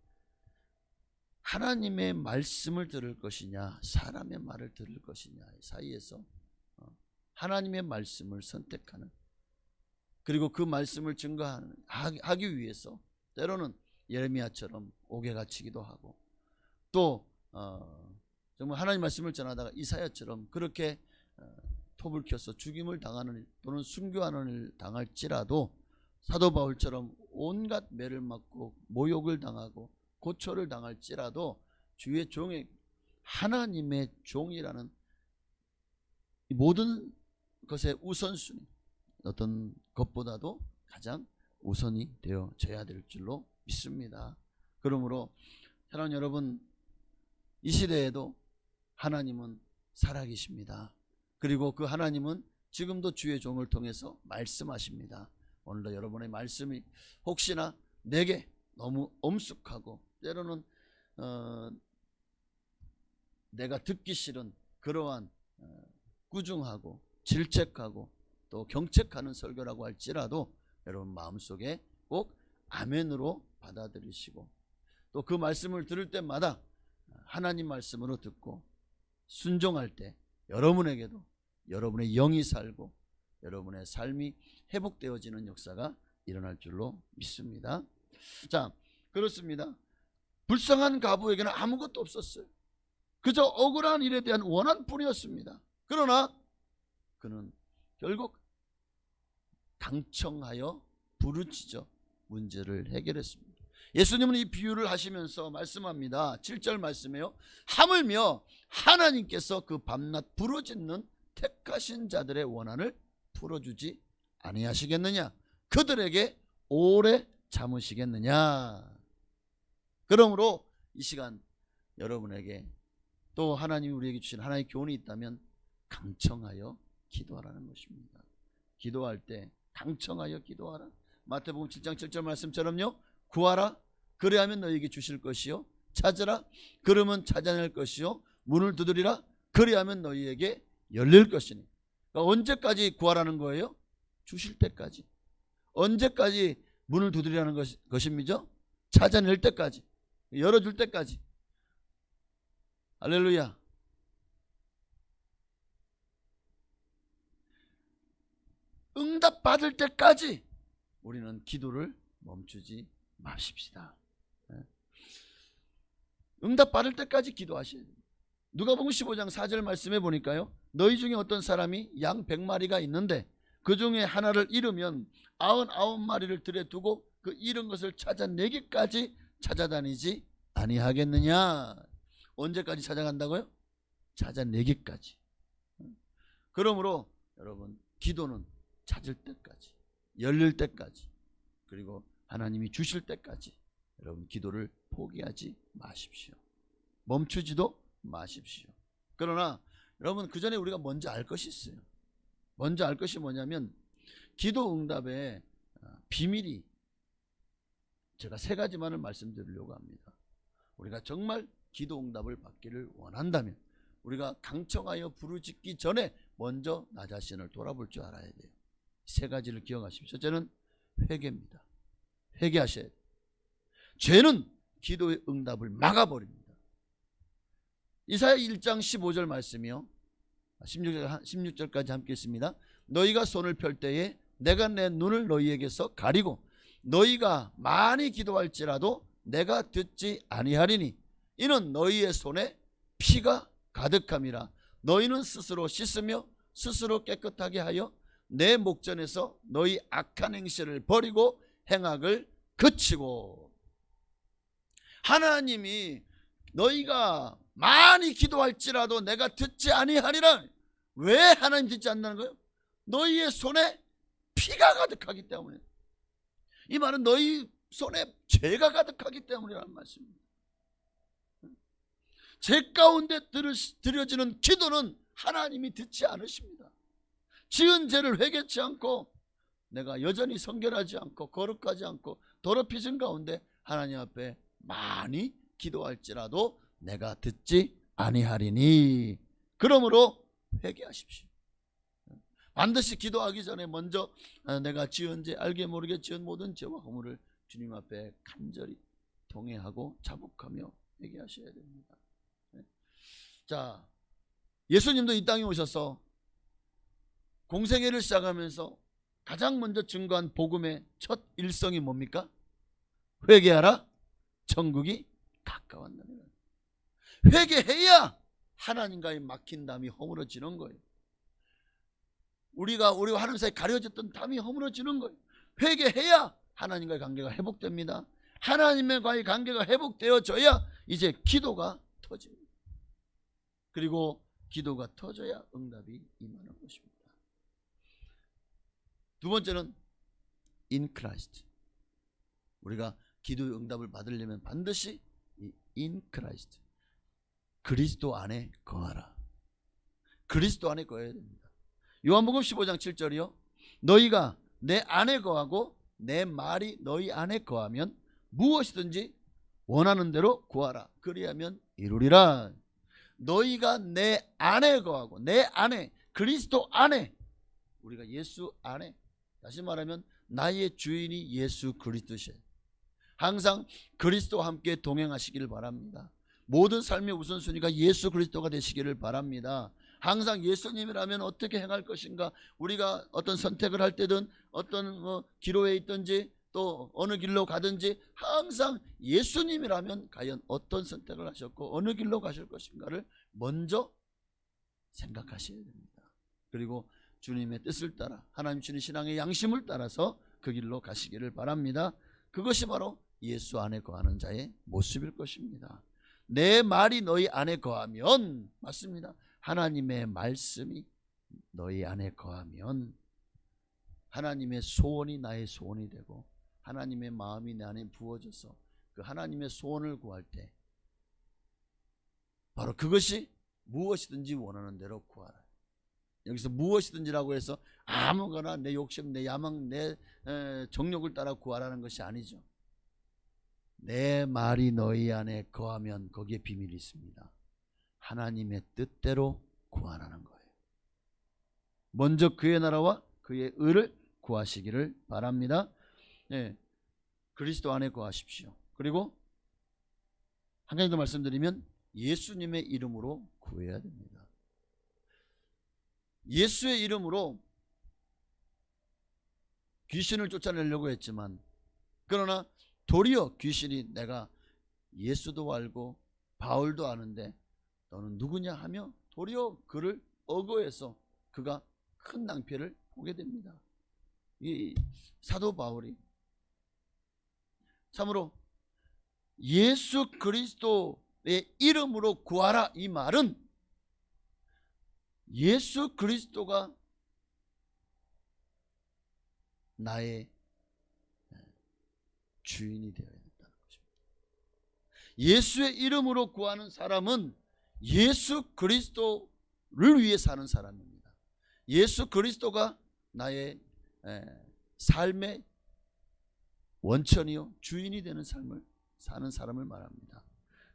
Speaker 3: 하나님의 말씀을 들을 것이냐 사람의 말을 들을 것이냐 사이에서 하나님의 말씀을 선택하는, 그리고 그 말씀을 증거하기 위해서 때로는 예레미야처럼 옥에 갇히기도 하고 또 정말 하나님 말씀을 전하다가 이사야처럼 그렇게 톱을 켜서 죽임을 당하는 또는 순교하는 일을 당할지라도 사도 바울처럼 온갖 매를 맞고 모욕을 당하고 고초를 당할지라도 주의 종의 하나님의 종이라는 이 모든 것의 우선순위, 어떤 것보다도 가장 우선이 되어져야 될 줄로 믿습니다. 그러므로 사랑하는 여러분, 이 시대에도 하나님은 살아계십니다. 그리고 그 하나님은 지금도 주의 종을 통해서 말씀하십니다. 오늘도 여러분의 말씀이 혹시나 내게 너무 엄숙하고 때로는 내가 듣기 싫은 그러한 꾸중하고 질책하고 또 경책하는 설교라고 할지라도 여러분 마음속에 꼭 아멘으로 받아들이시고 또 그 말씀을 들을 때마다 하나님 말씀으로 듣고 순종할 때 여러분에게도 여러분의 영이 살고 여러분의 삶이 회복되어지는 역사가 일어날 줄로 믿습니다. 자, 그렇습니다. 불쌍한 과부에게는 아무것도 없었어요. 그저 억울한 일에 대한 원한뿐이었습니다. 그러나 그는 결국 강청하여 부르짖어 문제를 해결했습니다. 예수님은 이 비유를 하시면서 말씀합니다. 7절 말씀이에요. 하물며 하나님께서 그 밤낮 부르짖는 택하신 자들의 원한을 풀어주지 아니하시겠느냐? 그들에게 오래 참으시겠느냐? 그러므로 이 시간 여러분에게 또 하나님이 우리에게 주신 하나님의 교훈이 있다면 강청하여 기도하라는 것입니다. 기도할 때 강청하여 기도하라. 마태복음 7장 7절 말씀처럼요. 구하라 그리하면 너희에게 주실 것이요, 찾으라 그러면 찾아낼 것이요, 문을 두드리라 그리하면 너희에게 열릴 것이니. 그러니까 언제까지 구하라는 거예요? 주실 때까지. 언제까지 문을 두드리라는 것입니다. 찾아낼 때까지, 열어줄 때까지. 할렐루야. 응답 받을 때까지 우리는 기도를 멈추지 마십시다. 응답 받을 때까지 기도하셔야 됩니다. 누가복음 15장 4절 말씀해 보니까요, 너희 중에 어떤 사람이 양 100마리가 있는데 그 중에 하나를 잃으면 99마리를 들여 두고 그 잃은 것을 찾아내기까지 찾아다니지 아니하겠느냐. 언제까지 찾아간다고요? 찾아내기까지. 그러므로 여러분, 기도는 찾을 때까지, 열릴 때까지, 그리고 하나님이 주실 때까지 여러분 기도를 포기하지 마십시오. 멈추지도 마십시오. 그러나 여러분, 그 전에 우리가 먼저 알 것이 있어요. 먼저 알 것이 뭐냐면, 기도 응답의 비밀이, 제가 3가지만을 말씀드리려고 합니다. 우리가 정말 기도 응답을 받기를 원한다면 우리가 강청하여 부르짖기 전에 먼저 나 자신을 돌아볼 줄 알아야 돼요. 3가지를 기억하십시오. 첫째는 회개입니다. 회개하셔야 돼요. 죄는 기도의 응답을 막아버립니다. 이사야 1장 15절 말씀이요, 16절까지 함께 있습니다. 너희가 손을 펼 때에 내가 내 눈을 너희에게서 가리고 너희가 많이 기도할지라도 내가 듣지 아니하리니 이는 너희의 손에 피가 가득함이라. 너희는 스스로 씻으며 스스로 깨끗하게 하여 내 목전에서 너희 악한 행실을 버리고 행악을 그치고. 하나님이 너희가 많이 기도할지라도 내가 듣지 아니하리라. 왜 하나님 듣지 않는다는 거예요? 너희의 손에 피가 가득하기 때문에. 이 말은 너희 손에 죄가 가득하기 때문이라는 말씀입니다. 죄 가운데 드려지는 기도는 하나님이 듣지 않으십니다. 지은 죄를 회개치 않고 내가 여전히 성결하지 않고 거룩하지 않고 더럽혀진 가운데 하나님 앞에 많이 기도할지라도 내가 듣지 아니하리니. 그러므로 회개하십시오. 반드시 기도하기 전에 먼저 내가 지은 죄, 알게 모르게 지은 모든 죄와 허물을 주님 앞에 간절히 통회하고 자복하며 회개하셔야 됩니다. 자, 예수님도 이 땅에 오셔서 공생애를 시작하면서 가장 먼저 증거한 복음의 첫 일성이 뭡니까? 회개하라, 천국이 가까웠느니라. 회개해야 하나님과의 막힌 담이 허물어지는 거예요. 우리가 하나님 사이에 가려졌던 담이 허물어지는 거예요. 회개해야 하나님과의 관계가 회복됩니다. 하나님과의 관계가 회복되어져야 이제 기도가 터집니다. 그리고 기도가 터져야 응답이 임하는 것입니다. 두 번째는 in Christ. 우리가 기도의 응답을 받으려면 반드시 이 in Christ, 그리스도 안에 거하라. 그리스도 안에 거해야 됩니다. 요한복음 15장 7절이요, 너희가 내 안에 거하고 내 말이 너희 안에 거하면 무엇이든지 원하는 대로 구하라. 그리하면 이루리라. 너희가 내 안에 거하고, 내 안에, 그리스도 안에, 우리가 예수 안에, 다시 말하면 나의 주인이 예수 그리스도시에요. 항상 그리스도와 함께 동행하시기를 바랍니다. 모든 삶의 우선순위가 예수 그리스도가 되시기를 바랍니다. 항상 예수님이라면 어떻게 행할 것인가, 우리가 어떤 선택을 할 때든 어떤 기로에 있든지 또 어느 길로 가든지 항상 예수님이라면 과연 어떤 선택을 하셨고 어느 길로 가실 것인가를 먼저 생각하셔야 됩니다. 그리고 주님의 뜻을 따라, 하나님 주신 신앙의 양심을 따라서 그 길로 가시기를 바랍니다. 그것이 바로 예수 안에 거하는 자의 모습일 것입니다. 내 말이 너희 안에 거하면, 맞습니다, 하나님의 말씀이 너희 안에 거하면 하나님의 소원이 나의 소원이 되고 하나님의 마음이 내 안에 부어져서 그 하나님의 소원을 구할 때 바로 그것이 무엇이든지 원하는 대로 구하라. 여기서 무엇이든지라고 해서 아무거나 내 욕심, 내 야망, 내 정욕을 따라 구하라는 것이 아니죠. 내 말이 너희 안에 거하면 거기에 비밀이 있습니다. 하나님의 뜻대로 구하라는 거예요. 먼저 그의 나라와 그의 의를 구하시기를 바랍니다. 네, 그리스도 안에 거하십시오. 그리고 한 가지 더 말씀드리면 예수님의 이름으로 구해야 됩니다. 예수의 이름으로 귀신을 쫓아내려고 했지만, 그러나 도리어 귀신이 내가 예수도 알고 바울도 아는데 너는 누구냐 하며 도리어 그를 어거해서 그가 큰 낭패를 보게 됩니다. 이 사도 바울이 참으로 예수 그리스도의 이름으로 구하라, 이 말은 예수 그리스도가 나의 주인이 되어야 된다는 것입니다. 예수의 이름으로 구하는 사람은 예수 그리스도를 위해 사는 사람입니다. 예수 그리스도가 나의 삶의 원천이요 주인이 되는 삶을 사는 사람을 말합니다.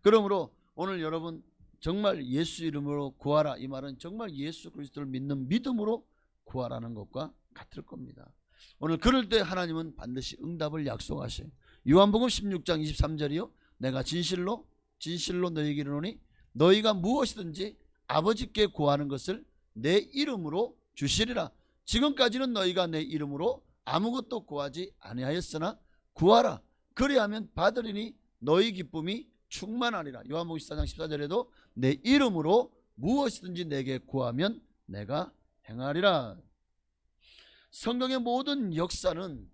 Speaker 3: 그러므로 오늘 여러분 정말 예수 이름으로 구하라, 이 말은 정말 예수 그리스도를 믿는 믿음으로 구하라는 것과 같을 겁니다. 오늘 그럴 때 하나님은 반드시 응답을 약속하셔요. 요한복음 16장 23절이요 내가 진실로 너희에게 이르노니 너희가 무엇이든지 아버지께 구하는 것을 내 이름으로 주시리라. 지금까지는 너희가 내 이름으로 아무것도 구하지 아니하였으나 구하라. 그리하면 받으리니 너희 기쁨이 충만하리라. 요한복음 14장 14절에도 내 이름으로 무엇이든지 내게 구하면 내가 행하리라. 성경의 모든 역사는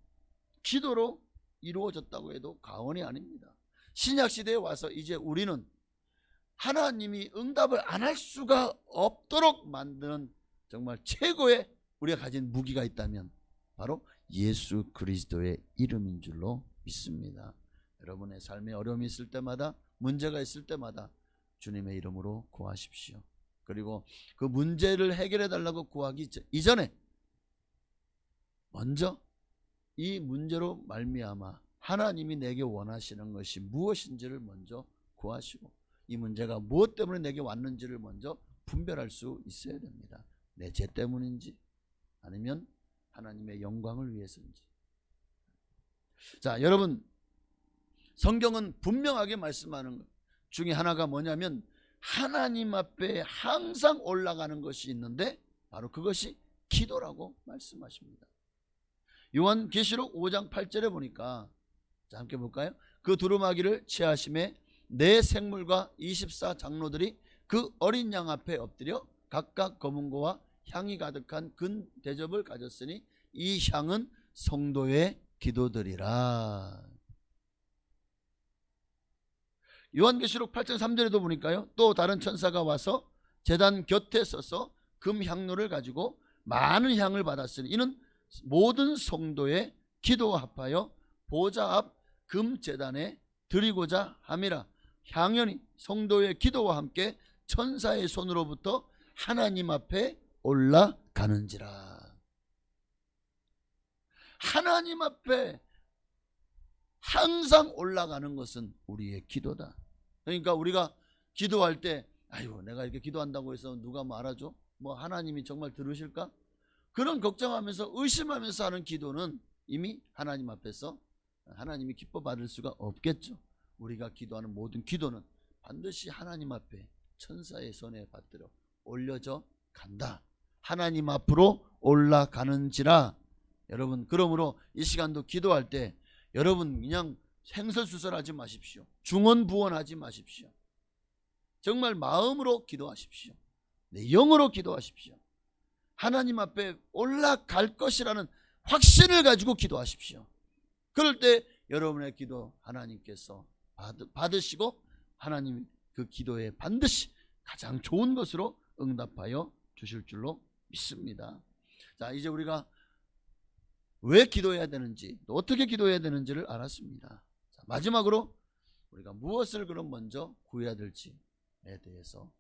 Speaker 3: 기도로 이루어졌다고 해도 과언이 아닙니다. 신약시대에 와서 이제 우리는 하나님이 응답을 안 할 수가 없도록 만드는 정말 최고의 우리가 가진 무기가 있다면 바로 예수 그리스도의 이름인 줄로 믿습니다. 여러분의 삶에 어려움이 있을 때마다 문제가 있을 때마다 주님의 이름으로 구하십시오. 그리고 그 문제를 해결해 달라고 구하기 이전에 먼저 이 문제로 말미암아 하나님이 내게 원하시는 것이 무엇인지를 먼저 구하시고 이 문제가 무엇 때문에 내게 왔는지를 먼저 분별할 수 있어야 됩니다. 내 죄 때문인지 아니면 하나님의 영광을 위해서인지. 자, 여러분 성경은 분명하게 말씀하는 것 중에 하나가 뭐냐면 하나님 앞에 항상 올라가는 것이 있는데 바로 그것이 기도라고 말씀하십니다. 요한계시록 5장 8절에 보니까 자, 함께 볼까요? 그 두루마기를 취하심에 네 생물과 24장로들이 그 어린 양 앞에 엎드려 각각 검은고와 향이 가득한 근 대접을 가졌으니 이 향은 성도의 기도들이라. 요한계시록 8장 3절에도 보니까요 또 다른 천사가 와서 제단 곁에 서서 금향로를 가지고 많은 향을 받았으니 이는 모든 성도의 기도와 합하여 보좌 앞 금제단에 드리고자 함이라. 향연이 성도의 기도와 함께 천사의 손으로부터 하나님 앞에 올라가는지라. 하나님 앞에 항상 올라가는 것은 우리의 기도다. 그러니까 우리가 기도할 때 아이고 내가 이렇게 기도한다고 해서 누가 뭐 알아줘? 뭐 하나님이 정말 들으실까? 그런 걱정하면서 의심하면서 하는 기도는 이미 하나님 앞에서 하나님이 기뻐 받을 수가 없겠죠. 우리가 기도하는 모든 기도는 반드시 하나님 앞에 천사의 손에 받들어 올려져 간다. 하나님 앞으로 올라가는지라. 여러분 그러므로 이 시간도 기도할 때 여러분 그냥 생설수설하지 마십시오. 중언부언하지 마십시오. 정말 마음으로 기도하십시오. 내 영으로 기도하십시오. 하나님 앞에 올라갈 것이라는 확신을 가지고 기도하십시오. 그럴 때 여러분의 기도 하나님께서 받으시고 하나님 그 기도에 반드시 가장 좋은 것으로 응답하여 주실 줄로 믿습니다. 자, 이제 우리가 왜 기도해야 되는지 또 어떻게 기도해야 되는지를 알았습니다. 자, 마지막으로 우리가 무엇을 그럼 먼저 구해야 될지에 대해서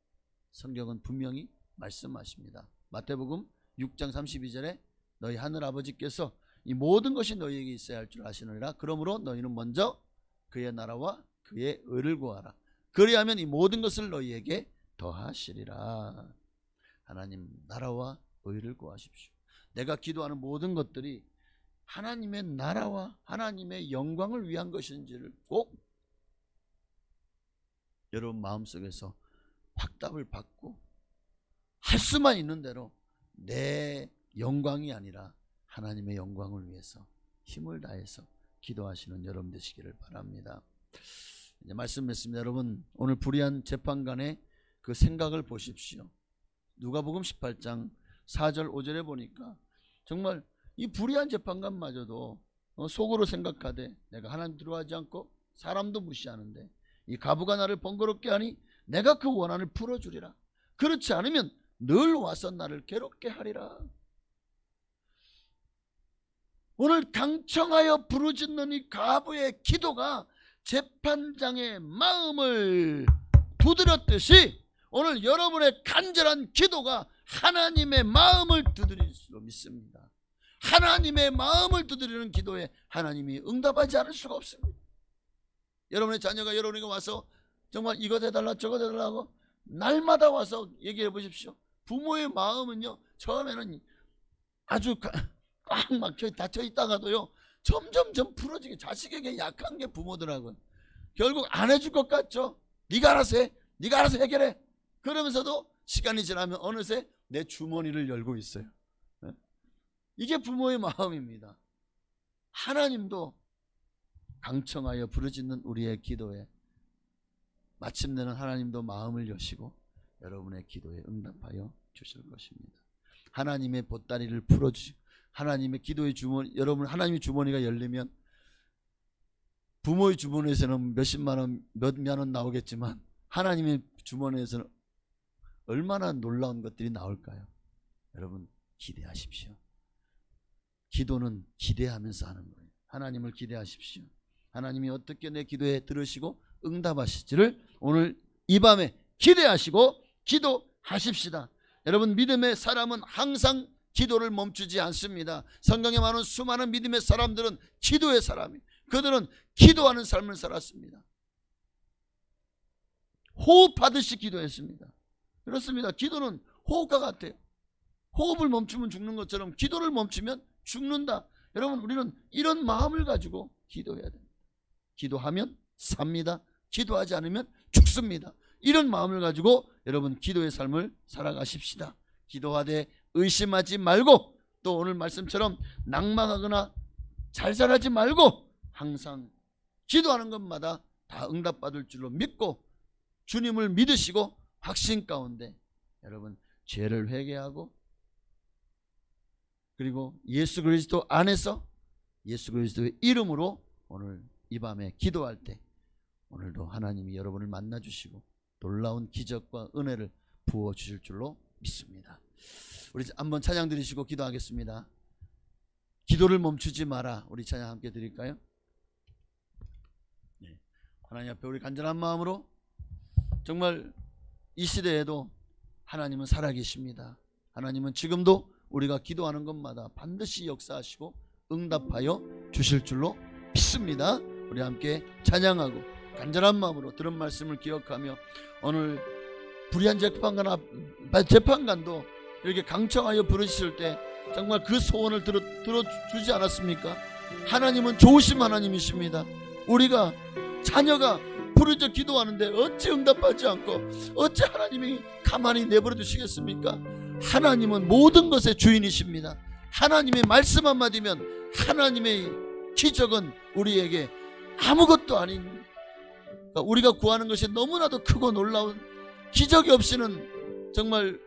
Speaker 3: 성경은 분명히 말씀하십니다. 마태복음 6장 32절에 너희 하늘 아버지께서 이 모든 것이 너희에게 있어야 할 줄 아시느니라. 그러므로 너희는 먼저 그의 나라와 그의 의를 구하라. 그리하면 이 모든 것을 너희에게 더하시리라. 하나님 나라와 의를 구하십시오. 내가 기도하는 모든 것들이 하나님의 나라와 하나님의 영광을 위한 것인지를 꼭 여러분 마음속에서 확답을 받고 할 수만 있는 대로 내 영광이 아니라 하나님의 영광을 위해서 힘을 다해서 기도하시는 여러분 되시기를 바랍니다. 이제 말씀했습니다. 여러분, 오늘 불의한 재판관의 그 생각을 보십시오. 누가복음 18장 4절 5절에 보니까 정말 이 불의한 재판관마저도 속으로 생각하되 내가 하나님 두려워하지 않고 사람도 무시하는데 이 가부가 나를 번거롭게 하니 내가 그 원한을 풀어주리라. 그렇지 않으면 늘 와서 나를 괴롭게 하리라. 오늘 강청하여 부르짖는 이 가부의 기도가 재판장의 마음을 두드렸듯이 오늘 여러분의 간절한 기도가 하나님의 마음을 두드릴 줄 믿습니다. 하나님의 마음을 두드리는 기도에 하나님이 응답하지 않을 수가 없습니다. 여러분의 자녀가 여러분에게 와서 정말 이거 해달라 저거 해달라고 날마다 와서 얘기해 보십시오. 부모의 마음은요, 처음에는 아주 꽉 막혀 닫혀 있다가도요 점점점 풀어지게, 자식에게 약한 게 부모들하고는 결국 안 해줄 것 같죠. 네가 알아서 해, 네가 알아서 해결해. 그러면서도 시간이 지나면 어느새 내 주머니를 열고 있어요. 이게 부모의 마음입니다. 하나님도 강청하여 부르짖는 우리의 기도에 마침내는 하나님도 마음을 여시고 여러분의 기도에 응답하여 주실 것입니다. 하나님의 보따리를 풀어주시고 하나님의 기도의 주머니, 여러분 하나님의 주머니가 열리면 부모의 주머니에서는 몇십만 원, 몇만 원 나오겠지만 하나님의 주머니에서는 얼마나 놀라운 것들이 나올까요? 여러분 기대하십시오. 기도는 기대하면서 하는 거예요. 하나님을 기대하십시오. 하나님이 어떻게 내 기도에 들으시고 응답하실지를 오늘 이 밤에 기대하시고 기도하십시다. 여러분, 믿음의 사람은 항상 기도를 멈추지 않습니다. 성경에 많은 수많은 믿음의 사람들은 기도의 사람이, 그들은 기도하는 삶을 살았습니다. 호흡하듯이 기도했습니다. 그렇습니다. 기도는 호흡과 같아요. 호흡을 멈추면 죽는 것처럼 기도를 멈추면 죽는다. 여러분, 우리는 이런 마음을 가지고 기도해야 됩니다. 기도하면 삽니다. 기도하지 않으면 죽습니다. 이런 마음을 가지고 여러분 기도의 삶을 살아가십시다. 기도하되 의심하지 말고, 또 오늘 말씀처럼 낭망하거나 잘잘하지 말고 항상 기도하는 것마다 다 응답받을 줄로 믿고 주님을 믿으시고 확신 가운데 여러분 죄를 회개하고, 그리고 예수 그리스도 안에서 예수 그리스도의 이름으로 오늘 이 밤에 기도할 때 오늘도 하나님이 여러분을 만나주시고 놀라운 기적과 은혜를 부어주실 줄로 믿습니다. 우리 한번 찬양 드리시고 기도하겠습니다. 기도를 멈추지 마라. 우리 찬양 함께 드릴까요? 네. 하나님 앞에 우리 간절한 마음으로 정말 이 시대에도 하나님은 살아계십니다. 하나님은 지금도 우리가 기도하는 것마다 반드시 역사하시고 응답하여 주실 줄로 믿습니다. 우리 함께 찬양하고 간절한 마음으로 들은 말씀을 기억하며 오늘 불의한 재판관도 이렇게 강청하여 부르실 때 정말 그 소원을 들어주지 않았습니까? 하나님은 좋으신 하나님이십니다. 우리가 자녀가 부르짖어 기도하는데 어찌 응답하지 않고 어찌 하나님이 가만히 내버려 두시겠습니까? 하나님은 모든 것의 주인이십니다. 하나님의 말씀 한마디면 하나님의 기적은 우리에게 아무것도 아닌, 우리가 구하는 것이 너무나도 크고 놀라운 기적이 없이는 정말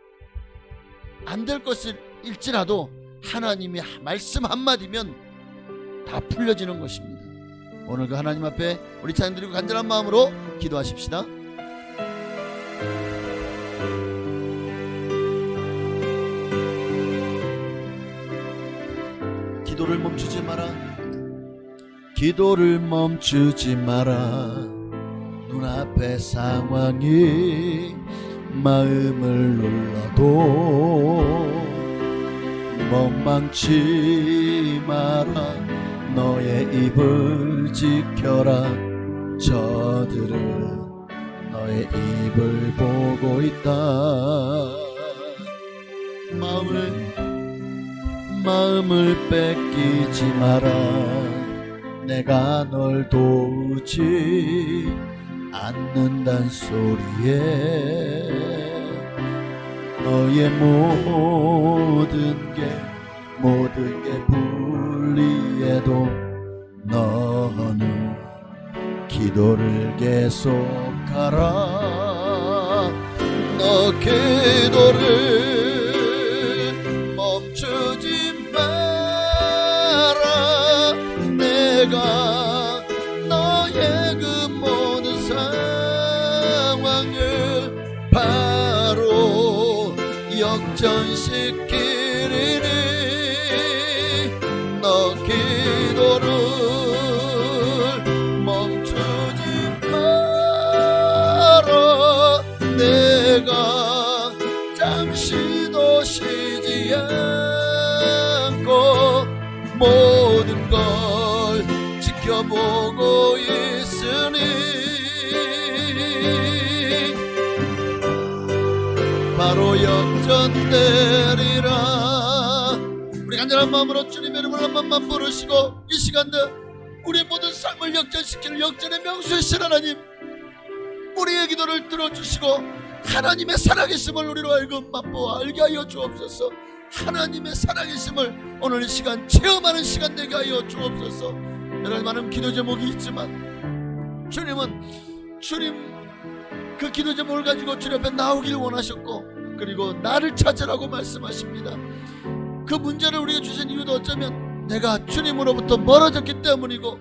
Speaker 3: 안 될 것일지라도 하나님의 말씀 한마디면 다 풀려지는 것입니다. 오늘 그 하나님 앞에 우리 찬양 드리고 간절한 마음으로 기도하십시다. 기도를 멈추지 마라. 기도를 멈추지 마라. 눈앞의 상황이 마음을 눌러도 멈망치 마라. 너의 입을 지켜라. 저들은 너의 입을 보고 있다. 마음을 뺏기지 마라. 내가 널 도우지 않는단 소리에 너의 모든 게 불리해도 너는 기도를 계속하라. 너 기도를 멈추지 마라. 내가 너의 그 모든 상황을 바로 역전시키리니 너 기도를 멈추지 마라. 내가 잠시도 쉬지 않고 모든 걸 지켜보고 있으니 바로 역전되리라. 우리 간절한 마음으로 주님의 이름을 한 번만 부르시고 이 시간대 우리의 모든 삶을 역전시키는 역전의 명수이신 하나님, 우리의 기도를 들어주시고 하나님의 살아계심을 우리로 하여금 맛보아 알게 하여 주옵소서. 하나님의 살아계심을 오늘 이 시간 체험하는 시간 되게 하여 주옵소서. 여러 많은 기도 제목이 있지만 주님 그 기도 제목을 가지고 주님 앞에 나오길 원하셨고, 그리고 나를 찾으라고 말씀하십니다. 그 문제를 우리가 주신 이유도 어쩌면 내가 주님으로부터 멀어졌기 때문이고,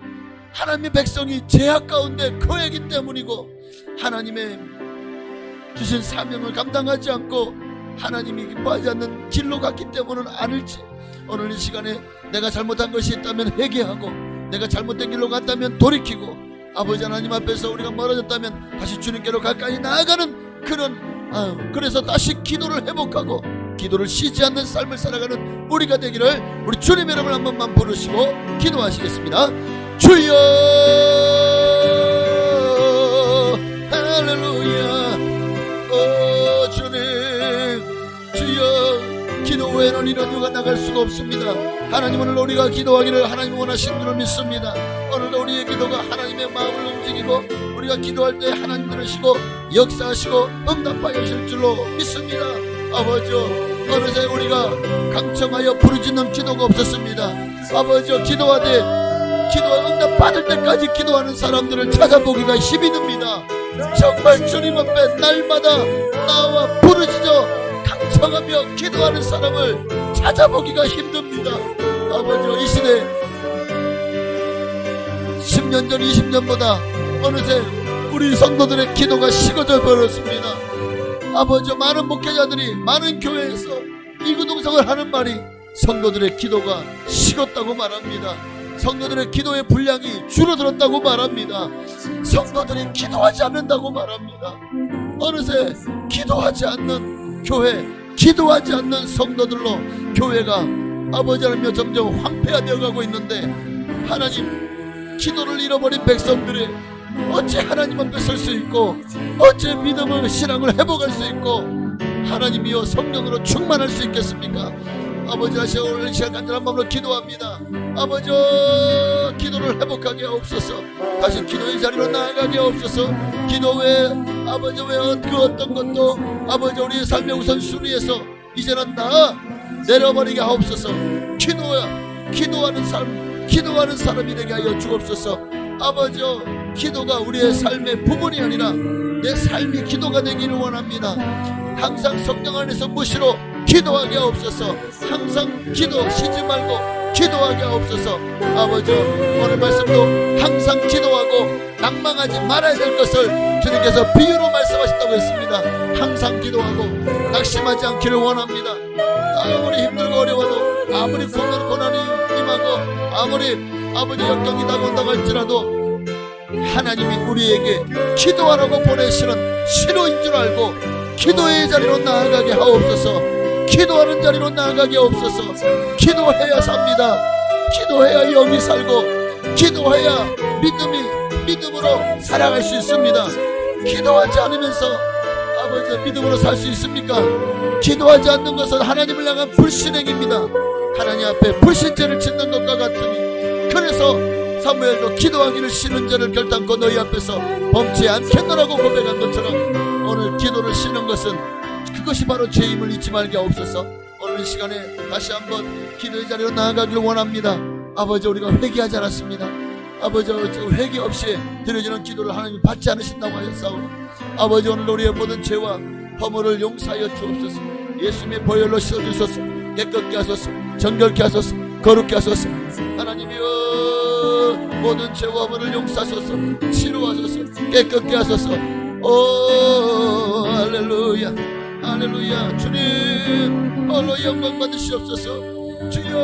Speaker 3: 하나님의 백성이 죄악 가운데 거했기 때문이고, 하나님의 주신 사명을 감당하지 않고 하나님이 기뻐하지 않는 길로 갔기 때문은 아닐지, 오늘 이 시간에 내가 잘못한 것이 있다면 회개하고, 내가 잘못된 길로 갔다면 돌이키고, 아버지 하나님 앞에서 우리가 멀어졌다면 다시 주님께로 가까이 나아가는 그래서 다시 기도를 회복하고 기도를 쉬지 않는 삶을 살아가는 우리가 되기를 우리 주님의 이름을 한 번만 부르시고 기도하시겠습니다. 주여 할렐루야. 오 주님, 주여. 기도 외에는 이런 이유가 나갈 수가 없습니다. 하나님, 오늘 우리가 기도하기를 하나님 원하시는 줄을 믿습니다. 오늘도 우리의 기도가 하나님의 마음을 움직이고 우리가 기도할 때 하나님 들으시고 역사하시고 응답하여 주실 줄로 믿습니다. 아버지, 어느새 우리가 강청하여 부르짖는 기도가 없었습니다. 아버지, 기도하되 기도와 응답 받을 때까지 기도하는 사람들을 찾아보기가 힘이 듭니다. 정말 주님 앞에 날마다 나와 부르짖어 강청하며 기도하는 사람을 찾아보기가 힘듭니다. 아버지, 이 시대 10년 전 20년보다 어느새 우리 성도들의 기도가 식어져 버렸습니다. 아버지, 많은 목회자들이 많은 교회에서 이구동성을 하는 말이 성도들의 기도가 식었다고 말합니다. 성도들의 기도의 분량이 줄어들었다고 말합니다. 성도들이 기도하지 않는다고 말합니다. 어느새 기도하지 않는 교회, 기도하지 않는 성도들로 교회가 아버지 하나님 점점 황폐화되어 가고 있는데, 하나님, 기도를 잃어버린 백성들이 어찌 하나님 앞에 설 수 있고 어찌 믿음을 신앙을 회복할 수 있고 하나님이여 성령으로 충만할 수 있겠습니까? 아버지, 다시 오늘 시간 간절한 마음으로 기도합니다. 아버지, 기도를 회복하게 하옵소서. 다시 기도의 자리로 나아가게 하옵소서. 기도 외에 아버지, 왜 그 어떤 것도 아버지 우리의 삶의 우선순위에서 이제는 다 내려버리게 하옵소서. 기도하는 삶, 기도하는 사람이 되게 하여 주옵소서. 아버지, 기도가 우리의 삶의 부분이 아니라 내 삶이 기도가 되기를 원합니다. 항상 성령 안에서 무시로 기도하게 하옵소서. 항상 기도 쉬지 말고 기도하게 하옵소서. 아버지, 오늘 말씀도 항상 기도하고 낭망하지 말아야 될 것을 주님께서 비유로 말씀하셨다고 했습니다. 항상 기도하고 낙심하지 않기를 원합니다. 아무리 힘들고 어려워도, 아무리 고난이 임하고, 아무리 아버지 역경이 다가온다고 할지라도 하나님이 우리에게 기도하라고 보내시는 신호인 줄 알고 기도의 자리로 나아가게 하옵소서. 기도하는 자리로 나아가게 하옵소서. 기도해야 삽니다. 기도해야 영이 살고, 기도해야 믿음으로 살아갈 수 있습니다. 기도하지 않으면서 아버지 믿음으로 살 수 있습니까? 기도하지 않는 것은 하나님을 향한 불신행입니다. 하나님 앞에 불신죄를 짓는 것과 같으니, 그래서 사무엘도 기도하기를 싫은 죄를 결단코 너희 앞에서 범치 않겠노라고 고백한 것처럼 오늘 기도를 쉬는 것은 그것이 바로 죄임을 잊지 말게 하옵소서. 오늘 이 시간에 다시 한번 기도의 자리로 나아가기를 원합니다. 아버지, 우리가 회개하지 않았습니다. 아버지 회개 없이 드려지는 기도를 하나님 받지 않으신다고 하였사오니 아버지 오늘 우리의 모든 죄와 허물을 용서하여 주옵소서. 예수님의 보혈로 씻어주소서. 깨끗게 하소서. 정결케 하소서. 거룩게 하소서. 하나님이여 모든 죄와 허물을 용서하소서. 치료하소서. 깨끗게 하소서. 오 할렐루야 할렐루야. 주님 홀로 영광 받으시옵소서. 주여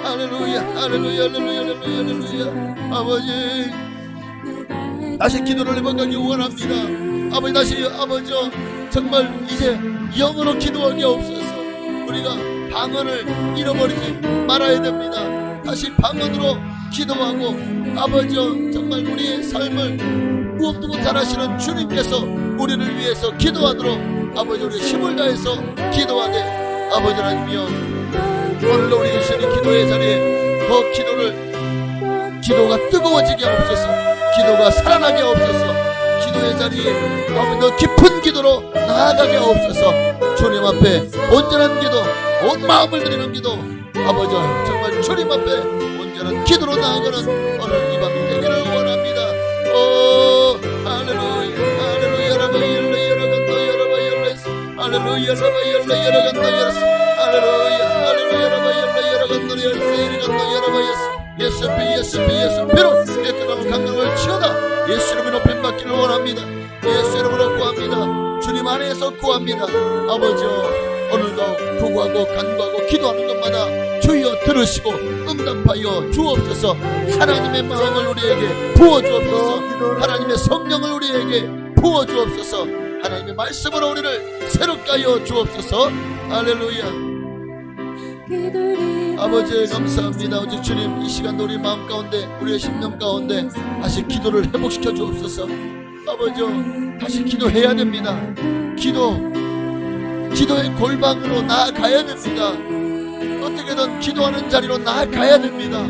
Speaker 3: 할렐루야 할렐루야 할렐루야 할렐루야 할렐루야. 아버지 다시 기도를 해보기 원합니다. 아버지 다시 아버지 정말 이제 영으로 기도하기 없어서 우리가 방언을 잃어버리지 말아야 됩니다. 다시 방언으로 기도하고 아버지 정말 우리의 삶을 무엇도 잘하시는 주님께서 우리를 위해서 기도하도록 아버지 우리 힘을 다해서 기도하되 아버지 하나님이여 오늘도 우리 주시는 기도의 자리에 더 기도가 뜨거워지게 하옵소서. 기도가 살아나게 하옵소서. 기도의 자리에 아버지 더 깊은 기도로 나아가게 하옵소서. 주님 앞에 온전한 기도 온 마음을 드리는 기도 아버지 정말 주님 앞에 온전한 기도로 나아가는 오늘 이 밤이 되기를 원합니다. 오 할렐루야 할렐루야 라바 열레 열어간다 열어봐 열레스 할렐루야 라바 열레 열어간다 열어스 할렐루야 할렐루야 라바 열레 열어간다 열세 이리간다 열어봐 예수 예수피 예수피 예수피로 깨끗함을 강력을 치워다 예수 이름으로 높임 받기를 원합니다. 예수 이름으로 구합니다. 주님 안에서 구합니다. 아버지 오늘도 구하고 간구하고 기도하는 것마다 주여 들으시고 응답하여 주옵소서. 하나님의 마음을 우리에게 부어주옵소서. 하나님의 성령을 우리에게 부어주옵소서. 하나님의 말씀으로 우리를 새롭게 하여 주옵소서. 할렐루야. 아버지 감사합니다. 오직 주님 이 시간도 우리 마음 가운데 우리의 심령 가운데 다시 기도를 회복시켜 주옵소서. 아버지 다시 기도해야 됩니다. 기도의 골방으로 나아가야 됩니다. 어떻게든 기도하는 자리로 나아가야 됩니다.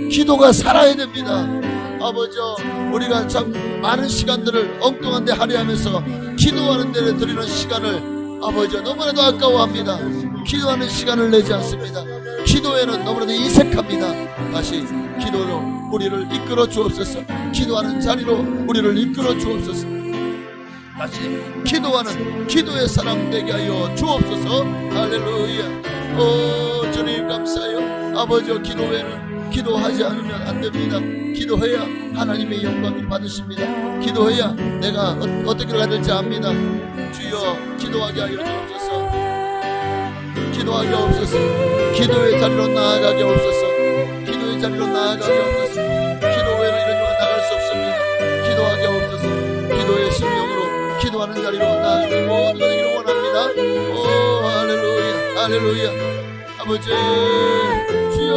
Speaker 3: 기도가 살아야 됩니다. 아버지 우리가 참 많은 시간들을 엉뚱한 데 할애하면서 기도하는 데를 드리는 시간을 아버지 너무나도 아까워합니다. 기도하는 시간을 내지 않습니다. 기도에는 너무나도 인색합니다. 다시 기도로 우리를 이끌어 주옵소서. 기도하는 자리로 우리를 이끌어 주옵소서. 다시 기도하는 기도의 사람 되게 하여 주옵소서. 할렐루야. 오 주님 감사해요. 아버지 기도에는 기도하지 않으면 안 됩니다. 기도해야 하나님의 영광을 받으십니다. 기도해야 내가 어떻게 가야 될지 압니다. 주여 기도하게 하여 주옵소서. 기도하게 없소서. 기도의 자리로 나아가게 없소서. 기도의 자리로 나아가게 없소서. 기도 외로 이런 데가 나갈 수 없습니다. 기도하게 없소서. 기도의 심령으로 기도하는 자리로 나아가는 모든 것을 원합니다. 오 할렐루야 할렐루야. 아버지 주여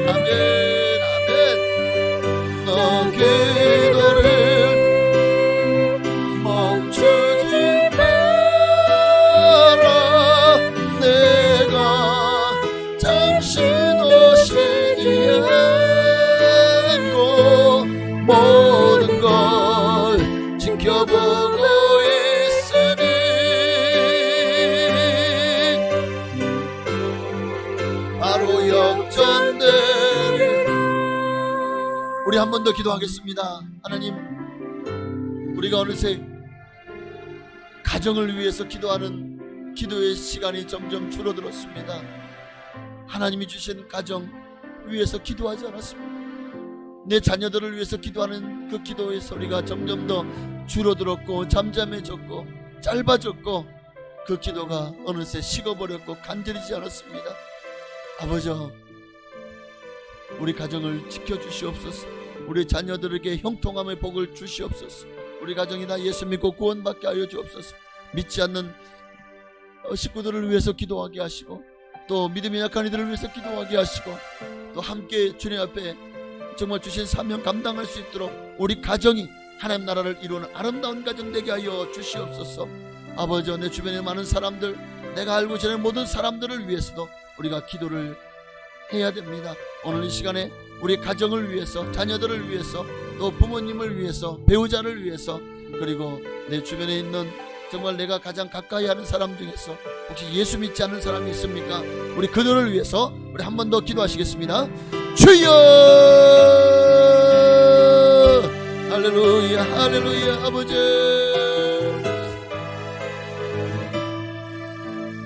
Speaker 3: 아멘 아멘. 너 기도를 멈추지 마라. 내가 잠시 너 쉬지 않고 모든 걸 지켜보고 있으니 바로 역전되리. 우리 한 번 더 기도하겠습니다. 하나님 우리가 어느새 가정을 위해서 기도하는 기도의 시간이 점점 줄어들었습니다. 하나님이 주신 가정 위해서 기도하지 않았습니다. 내 자녀들을 위해서 기도하는 그 기도의 소리가 점점 더 줄어들었고 잠잠해졌고 짧아졌고 그 기도가 어느새 식어버렸고 간절해지지 않았습니다. 아버지 우리 가정을 지켜주시옵소서. 우리 자녀들에게 형통함의 복을 주시옵소서. 우리 가정이 다 예수 믿고 구원받게 하여 주옵소서. 믿지 않는 식구들을 위해서 기도하게 하시고 또 믿음이 약한 이들을 위해서 기도하게 하시고 또 함께 주님 앞에 정말 주신 사명 감당할 수 있도록 우리 가정이 하나님 나라를 이루는 아름다운 가정 되게 하여 주시옵소서. 아버지 내 주변에 많은 사람들 내가 알고 지내는 모든 사람들을 위해서도 우리가 기도를 해야 됩니다. 오늘 이 시간에 우리 가정을 위해서 자녀들을 위해서 또 부모님을 위해서 배우자를 위해서 그리고 내 주변에 있는 정말 내가 가장 가까이 하는 사람 중에서 혹시 예수 믿지 않는 사람이 있습니까? 우리 그들을 위해서 우리 한 번 더 기도하시겠습니다. 주여 할렐루야 할렐루야. 아버지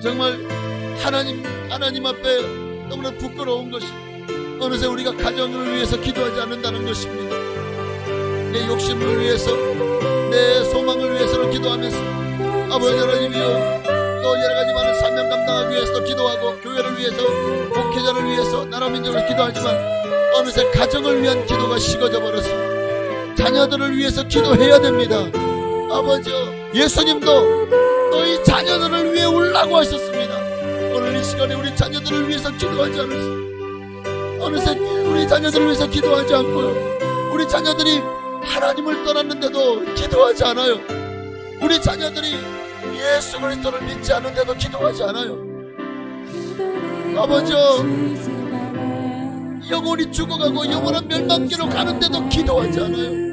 Speaker 3: 정말 하나님 앞에 너무나 부끄러운 것이 어느새 우리가 가정을 위해서 기도하지 않는다는 것입니다. 내 욕심을 위해서 내 소망을 위해서는 기도하면서 아버지 하나님이여 또 여러가지 많은 사명 감당하기 위해서도 기도하고 교회를 위해서 목회자를 위해서 나라 민족을 기도하지만 어느새 가정을 위한 기도가 식어져 버렸습니다. 자녀들을 위해서 기도해야 됩니다. 아버지여 예수님도 너희 자녀들을 위해 울라고 하셨습니다. 오늘 이 시간에 우리 자녀들을 위해서 기도하지 않을 수 어느새 우리 자녀들을 위해서 기도하지 않고요 우리 자녀들이 하나님을 떠났는데도 기도하지 않아요. 우리 자녀들이 예수 그리스도를 믿지 않는데도 기도하지 않아요. 아버지요 영혼이 죽어가고 영원한 멸망기로 가는데도 기도하지 않아요.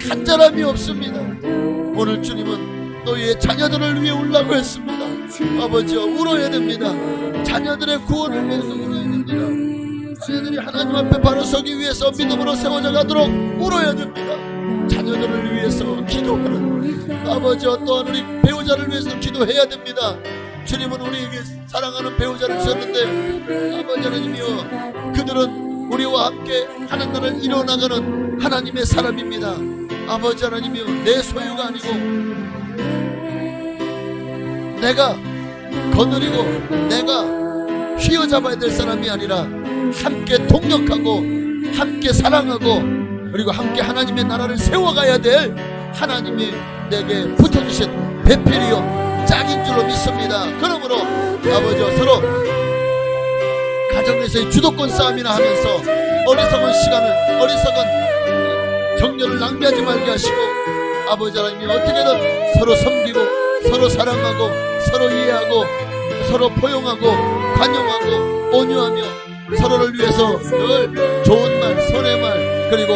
Speaker 3: 간절함이 없습니다. 오늘 주님은 너희의 자녀들을 위해 울라고 했습니다. 아버지요 울어야 됩니다. 자녀들의 구원을 위해서 울어야 됩니다. 자녀들이 하나님 앞에 바로 서기 위해서 믿음으로 세워져 가도록 울어야 됩니다. 자녀들을 위해서 기도하는 아버지와 또한 우리 배우자를 위해서 기도해야 됩니다. 주님은 우리에게 사랑하는 배우자를 주셨는데 아버지 하나님이여 그들은 우리와 함께 하는 날을 이뤄나가는 하나님의 사람입니다. 아버지 하나님이여 내 소유가 아니고 내가 거느리고 내가 휘어잡아야 될 사람이 아니라 함께 동력하고 함께 사랑하고 그리고 함께 하나님의 나라를 세워가야 될 하나님이 내게 붙어주신 배필이요 짝인 줄로 믿습니다. 그러므로 아버지와 서로 가정에서의 주도권 싸움이나 하면서 어리석은 정열을 낭비하지 말게 하시고 아버지 하나님이 어떻게든 서로 섬기고 서로 사랑하고 서로 이해하고 서로 포용하고 관용하고 온유하며 서로를 위해서 늘 좋은 말 선의 말 그리고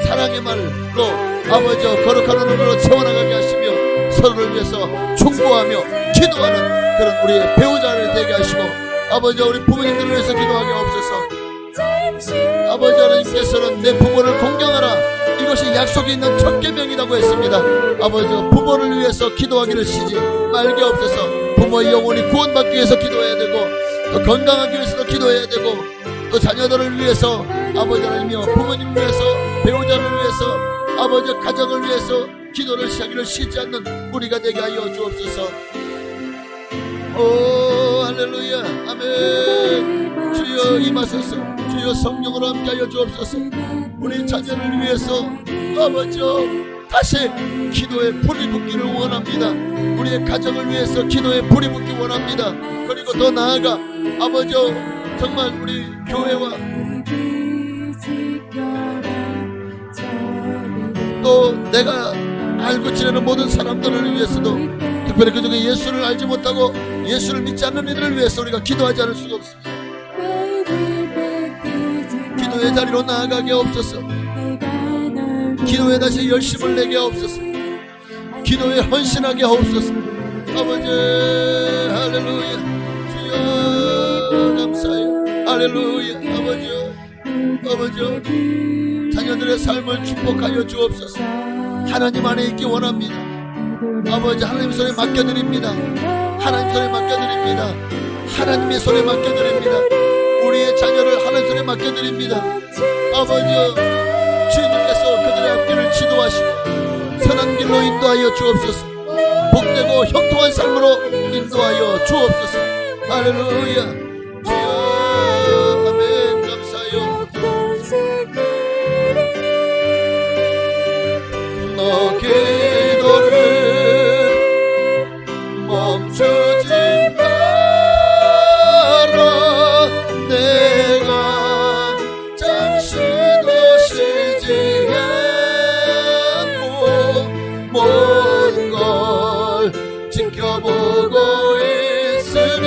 Speaker 3: 사랑의 말로 아버지와 거룩한 언어로 채워나가게 하시며 서로를 위해서 충고하며 기도하는 그런 우리의 배우자를 되게 하시고 아버지와 우리 부모님들을 위해서 기도하게 없어서 아버지 하나님께서는 내 부모를 공경하라 이것이 약속이 있는 첫 계명이라고 했습니다. 아버지와 부모를 위해서 기도하기를 쉬지 말게 없어서 부모의 영혼이 구원받기 위해서 기도해야 되고 또 건강하기 위해서도 기도해야 되고 또 자녀들을 위해서 아버지 하나님이여 부모님을 위해서 배우자를 위해서 아버지 가정을 위해서 기도를 시하기를 쉬지 않는 우리가 되게 하여 주옵소서. 오 할렐루야 아멘. 주여 임하소서. 주여 성령으로 함께하여 주옵소서. 우리 자녀를 위해서 아버지여 다시 기도의 불이 붙기를 원합니다. 우리의 가정을 위해서 기도의 불이 붙기 원합니다. 그리고 더 나아가 아버지여 정말 우리 교회와 또 내가 알고 지내는 모든 사람들을 위해서도 특별히 그중에 예수를 알지 못하고 예수를 믿지 않는 이들을 위해서 우리가 기도하지 않을 수가 없습니다. 기도의 자리로 나아가게 없어서 기도에 다시 열심을 내게 없어서 기도에 헌신하게 없어서 아버지 할렐루야 주여 감사해요 할렐루야 아버지요 자녀들의 삶을 축복하여 주옵소서. 하나님 안에 있기 원합니다. 아버지 하나님 손에 맡겨드립니다. 하나님 손에 맡겨드립니다. 하나님의 손에 맡겨드립니다. 우리의 자녀를 하나님 손에 맡겨드립니다. 아버지요 주님께서 그들의 앞길을 지도하시고 선한 길로 인도하여 주옵소서. 복되고 형통한 삶으로 인도하여 주옵소서. 할렐루야 주여 아멘 감사해요. 너 기도를 멈추지 마라. 내가 잠시도 쉬지 않고 모든 걸 지켜보고 있으니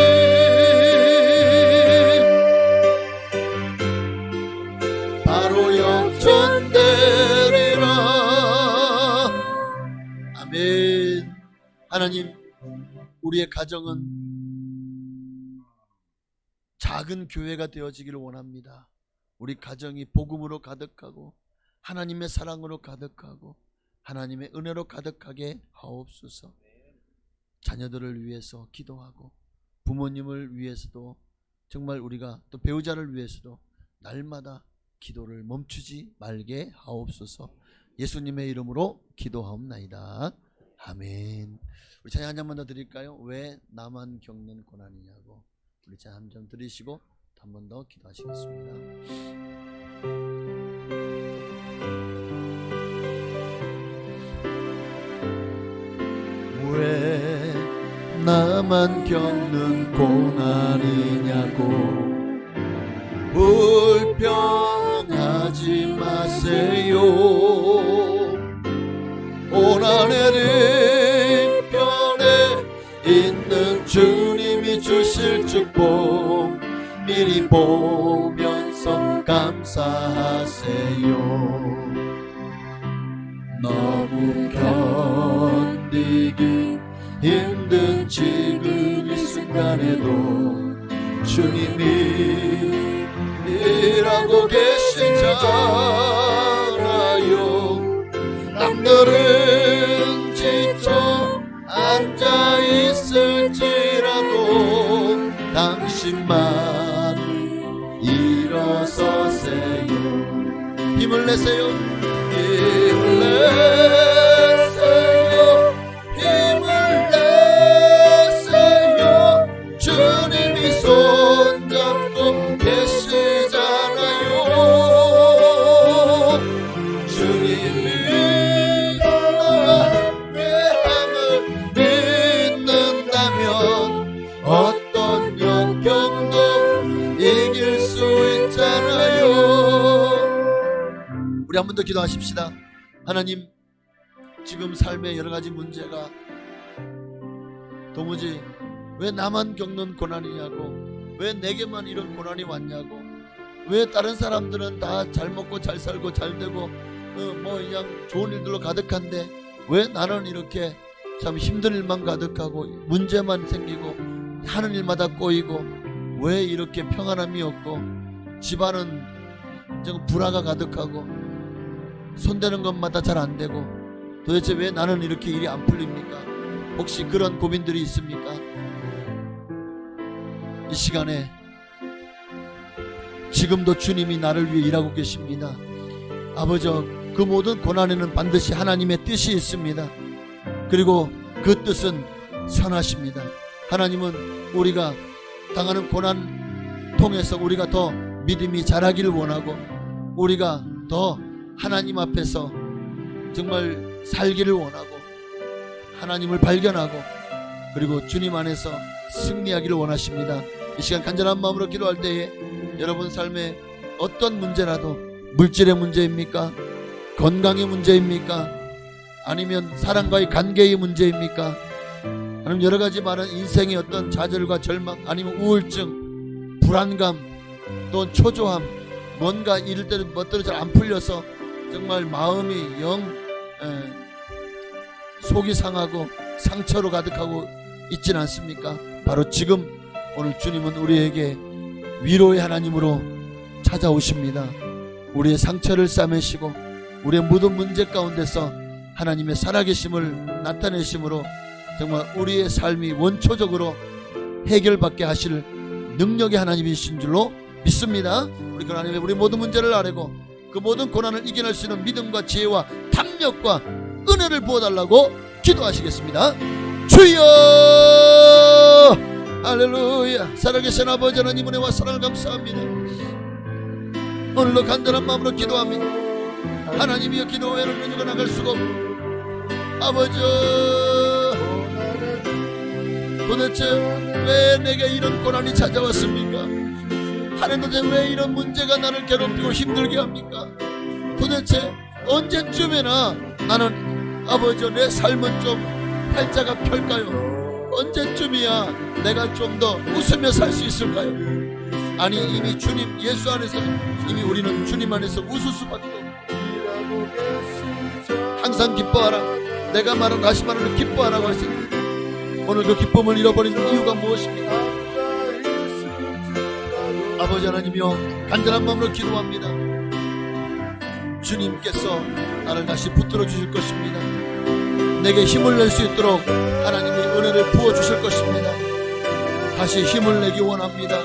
Speaker 3: 바로 역전되리라. 하나님, 우리의 가정은 작은 교회가 되어지기를 원합니다. 우리 가정이 복음으로 가득하고 하나님의 사랑으로 가득하고 하나님의 은혜로 가득하게 하옵소서. 자녀들을 위해서 기도하고 부모님을 위해서도 정말 우리가 또 배우자를 위해서도 날마다 기도를 멈추지 말게 하옵소서. 예수님의 이름으로 기도하옵나이다. 아멘. 우리 찬양 한 장만 더 드릴까요? 왜 나만 겪는 고난이냐고. 우리 찬양 한 장 드리시고 한 번 더 기도하시겠습니다. 왜 나만 겪는 고난이냐고 불평하지 마세요. 고난의 뒤편에 있는 주님이 주실 축복 미리 보면서 감사하세요. 너무 견디기 힘든 지금 이 순간에도 주님이 일하고 계시잖아요. 남들은 지쳐 앉아 있을지라도 당신만 일어서세요. 힘을 내세요. 힘을 내세요. 힘을 내세요. 주님이 손잡고 계시잖아요. 주님이 나의 함을 믿는다면 어떤 역경도 이길 수 있잖아요. 우리 한 번 더 기도하십시다. 하나님, 지금 삶의 여러 가지 문제가 도무지 왜 나만 겪는 고난이냐고, 왜 내게만 이런 고난이 왔냐고, 왜 다른 사람들은 다 잘 먹고 잘 살고 잘 되고 뭐 그냥 좋은 일들로 가득한데 왜 나는 이렇게 참 힘든 일만 가득하고 문제만 생기고 하는 일마다 꼬이고 왜 이렇게 평안함이 없고 집안은 좀 불화가 가득하고 손대는 것마다 잘 안 되고 도대체 왜 나는 이렇게 일이 안 풀립니까? 혹시 그런 고민들이 있습니까? 이 시간에 지금도 주님이 나를 위해 일하고 계십니다. 아버지, 그 모든 고난에는 반드시 하나님의 뜻이 있습니다. 그리고 그 뜻은 선하십니다. 하나님은 우리가 당하는 고난 통해서 우리가 더 믿음이 자라기를 원하고 우리가 더 하나님 앞에서 정말 살기를 원하고 하나님을 발견하고 그리고 주님 안에서 승리하기를 원하십니다. 이 시간 간절한 마음으로 기도할 때에 여러분 삶에 어떤 문제라도 물질의 문제입니까? 건강의 문제입니까? 아니면 사람과의 관계의 문제입니까? 아니면 여러 가지 많은 인생의 어떤 좌절과 절망, 아니면 우울증, 불안감, 또 초조함, 뭔가 이럴 때는 멋대로 잘 안 풀려서 정말 마음이 영 속이 상하고 상처로 가득하고 있진 않습니까? 바로 지금 오늘 주님은 우리에게 위로의 하나님으로 찾아오십니다. 우리의 상처를 싸매시고 우리의 모든 문제 가운데서 하나님의 살아계심을 나타내심으로 정말 우리의 삶이 원초적으로 해결받게 하실 능력의 하나님이신 줄로 믿습니다. 우리 그 하나님의 우리 모든 문제를 아뢰고 그 모든 고난을 이겨낼 수 있는 믿음과 지혜와 담력과 은혜를 부어달라고 기도하시겠습니다. 주여 할렐루야. 살아계신 아버지 하나님 은혜와 사랑을 감사합니다. 오늘도 간절한 마음으로 기도합니다. 하나님이여 기도 외에는 누가 나갈 수가 없고 아버지 도대체 왜 내게 이런 고난이 찾아왔습니까? 하나님 도대체 왜 이런 문제가 나를 괴롭히고 힘들게 합니까? 도대체 언제쯤에나 나는 아버지 내 삶은 좀 활자가 펼까요? 언제쯤이야 내가 좀 더 웃으며 살 수 있을까요? 아니 이미 주님 예수 안에서 이미 우리는 주님 안에서 웃을 수밖에 없고 항상 기뻐하라. 내가 말한 다시 말하는 기뻐하라고 하셨습니다. 오늘도 기쁨을 잃어버린 이유가 무엇입니까? 아버지 하나님이여, 간절한 마음으로 기도합니다. 주님께서 나를 다시 붙들어 주실 것입니다. 내게 힘을 낼 수 있도록 하나님이 은혜를 부어 주실 것입니다. 다시 힘을 내기 원합니다.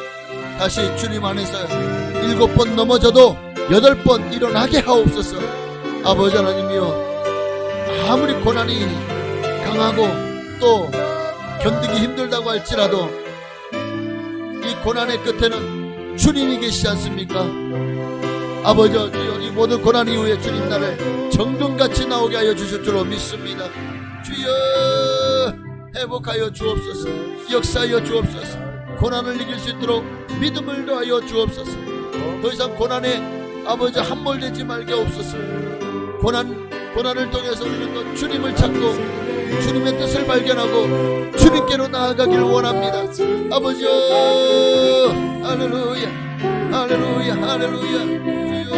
Speaker 3: 다시 주님 안에서 7번 넘어져도 8번 일어나게 하옵소서. 아버지 하나님이여, 아무리 고난이 강하고 또 견디기 힘들다고 할지라도 이 고난의 끝에는 주님이 계시지 않습니까? 아버지, 이 모든 고난 이후에 주님 나를 정금같이 나오게 하여 주실 줄로 믿습니다. 주여, 회복하여 주옵소서. 역사하여 주옵소서. 고난을 이길 수 있도록 믿음을 더하여 주옵소서. 더 이상 고난에 아버지 함몰되지 말게 없소서. 고난을 통해서 우리는 주님을 찾고 주님의 뜻을 발견하고 주님께로 나아가기를 원합니다. 아버지, 할렐루야, 할렐루야, 할렐루야. 주여,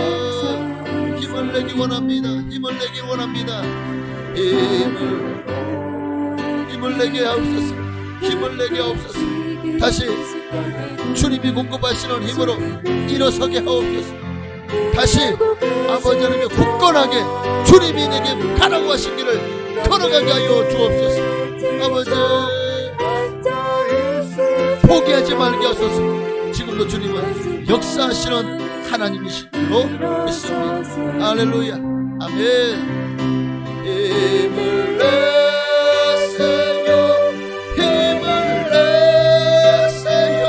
Speaker 3: 힘을 내기 원합니다. 힘을 내기 원합니다. 힘을 내게 하옵소서. 힘을 내게 하옵소서. 다시 주님이 공급하시는 힘으로 일어서게 하옵소서. 다시 아버지 하나님 굳건하게 주님이 내게 가라고 하신 길을 걸어가게 하여 주옵소서. 아버지, 포기하지 말게 하소서. 지금도 주님은 역사하시는 하나님이신 줄로 믿습니다. 할렐루야, 아멘. 힘을 내세요, 힘을 내세요.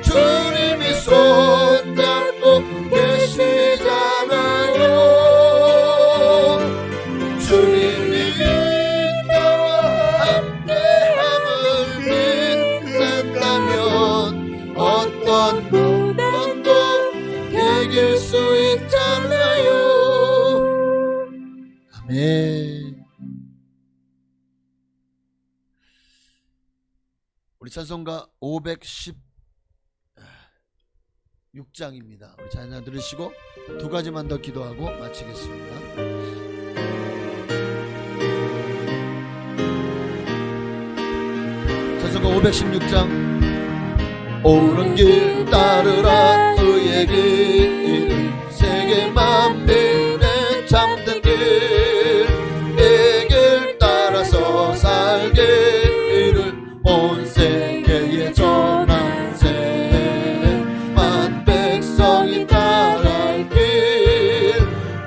Speaker 3: 주님이 손잡고 계시잖아요. 주님이 나와 함께함을 믿는다면 어떤 고난도 이길 수 있잖아요. 아멘. 우리 찬송가 516장입니다. 우리 찬양 들으시고 두 가지만 더 기도하고 마치겠습니다. 찬송가 516장. 옳은 길 따르라 의의 길, 세계 만민의 참된 길, 이 길 따라서 살기를 온 세계에 전한세. 만 백성이 따라갈 길,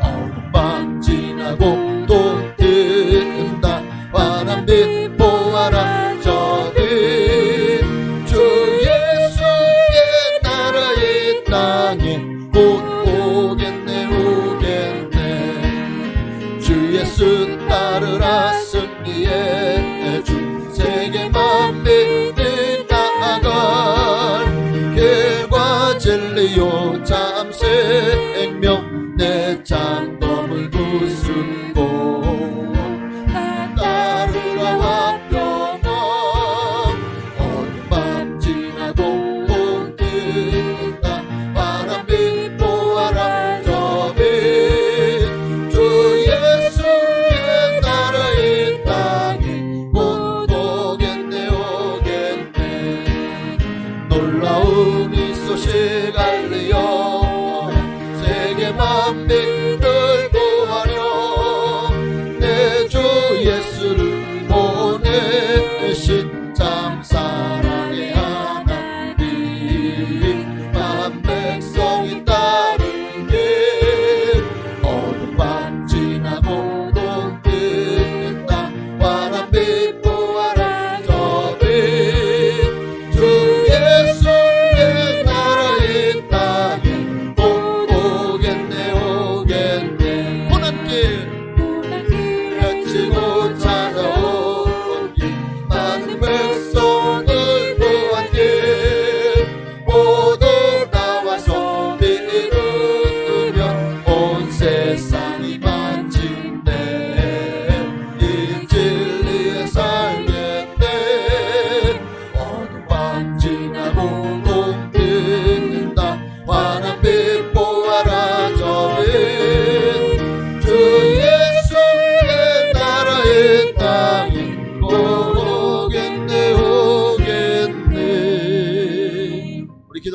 Speaker 3: 어느 밤 지나고 또 뜬다. 환한 빛 보아라 저기, 주 예수의 나라 이 땅에 곧 오겠네 오겠네. 주 예수 따르라 승리의 주, 세계 만민이 나아갈 길과 진리요 참 생명, 내 장dom을 부수고 따르라 화평원. 온 밤 지나고 온 뜬다. 환한 빛 보아라 저 빛, 주 예수의 나라 이 땅에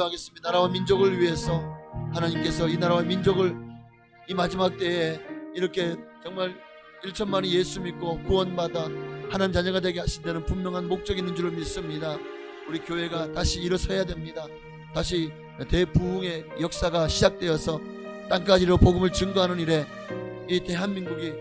Speaker 3: 기도하겠습니다. 나라와 민족을 위해서 하나님께서 이 나라와 민족을 이 마지막 때에 이렇게 정말 1천만이 예수 믿고 구원받아 하나님 자녀가 되게 하신 데는 분명한 목적이 있는 줄을 믿습니다. 우리 교회가 다시 일어서야 됩니다. 다시 대부흥의 역사가 시작되어서 땅까지로 복음을 증거하는 일에 이 대한민국이